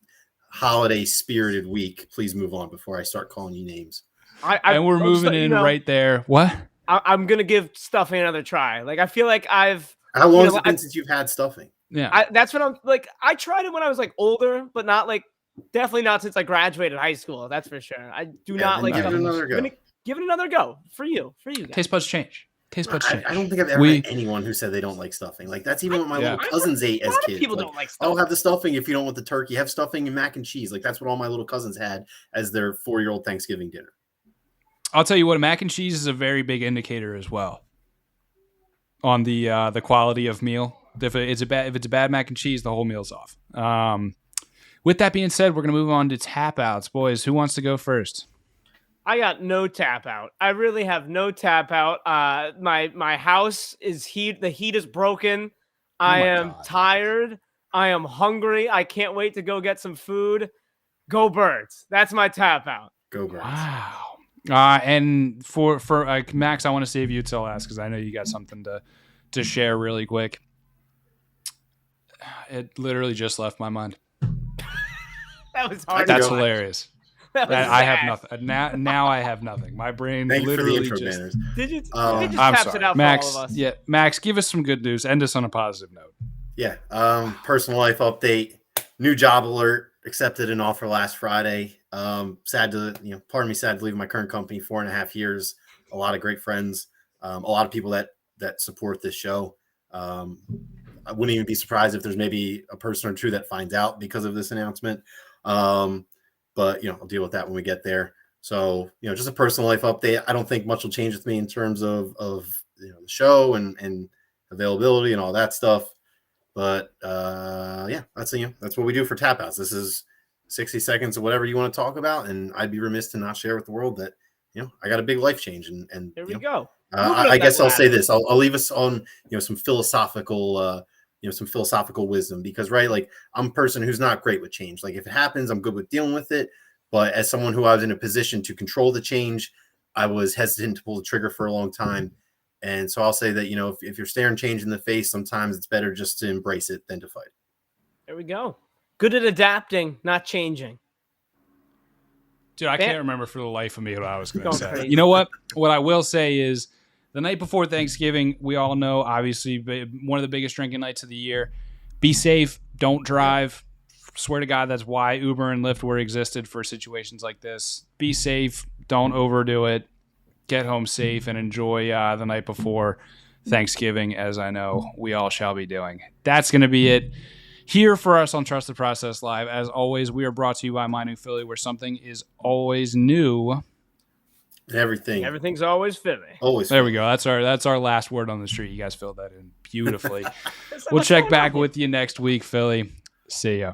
holiday spirited week, please move on before I start calling you names.
and we're moving in right there. What?
I'm gonna give stuffing another try. Like I feel like I've.
How long has it been since you've had stuffing?
Yeah,
that's what I'm like. I tried it when I was like older, but not like definitely not since I graduated high school. That's for sure. I do not like.
Give it another go.
Give it another go for you guys.
Taste buds change. I
don't think I've ever met anyone who said they don't like stuffing. Like that's even what my little cousins ate as kids.
People don't like stuffing.
Oh, have the stuffing if you don't want the turkey. Have stuffing and mac and cheese. Like that's what all my little cousins had as their 4-year-old Thanksgiving dinner.
I'll tell you what, mac and cheese is a very big indicator as well on the quality of meal. If it's a bad mac and cheese, the whole meal's off. With that being said, we're gonna move on to tap outs, boys. Who wants to go first?
I got no tap out. I really have no tap out. My house is heat. The heat is broken. I am tired. I am hungry. I can't wait to go get some food. Go Birds. That's my tap out.
Go Birds.
Wow. And for Max, I want to save you till last because I know you got something to share really quick. It literally just left my mind.
That was hard.
That's hilarious. I have nothing. Now I have nothing. My brain literally just.
Did you
I'm
taps
sorry.
it out
Max,
for all of us?
Yeah, Max, give us some good news. End us on a positive note.
Yeah. Personal life update. New job alert. Accepted an offer last Friday. Sad to leave my current company. 4.5 years. A lot of great friends. A lot of people that support this show. I wouldn't even be surprised if there's maybe a person or two that finds out because of this announcement. But I'll deal with that when we get there. So, just a personal life update. I don't think much will change with me in terms of the show and availability and all that stuff. But that's what we do for tap outs. This is 60 seconds of whatever you want to talk about, and I'd be remiss to not share with the world that I got a big life change. And
there we go.
I guess I'll say this. I'll leave us on some philosophical wisdom because like I'm a person who's not great with change. Like if it happens, I'm good with dealing with it. But as someone who I was in a position to control the change, I was hesitant to pull the trigger for a long time. And so I'll say that, if you're staring change in the face, sometimes it's better just to embrace it than to fight.
There we go. Good at adapting, not changing.
Dude, I can't remember for the life of me what I was going to say.
Crazy.
You know what? What I will say is the night before Thanksgiving, we all know, obviously, one of the biggest drinking nights of the year. Be safe. Don't drive. Swear to God, that's why Uber and Lyft were existed for situations like this. Be safe. Don't overdo it. Get home safe and enjoy the night before Thanksgiving, as I know we all shall be doing. That's going to be it here for us on Trust the Process Live. As always, we are brought to you by My New Philly, where something is always new.
Everything's
always Philly.
Always.
There we go. That's our last word on the street. You guys filled that in beautifully. We'll check back with you next week, Philly. See ya.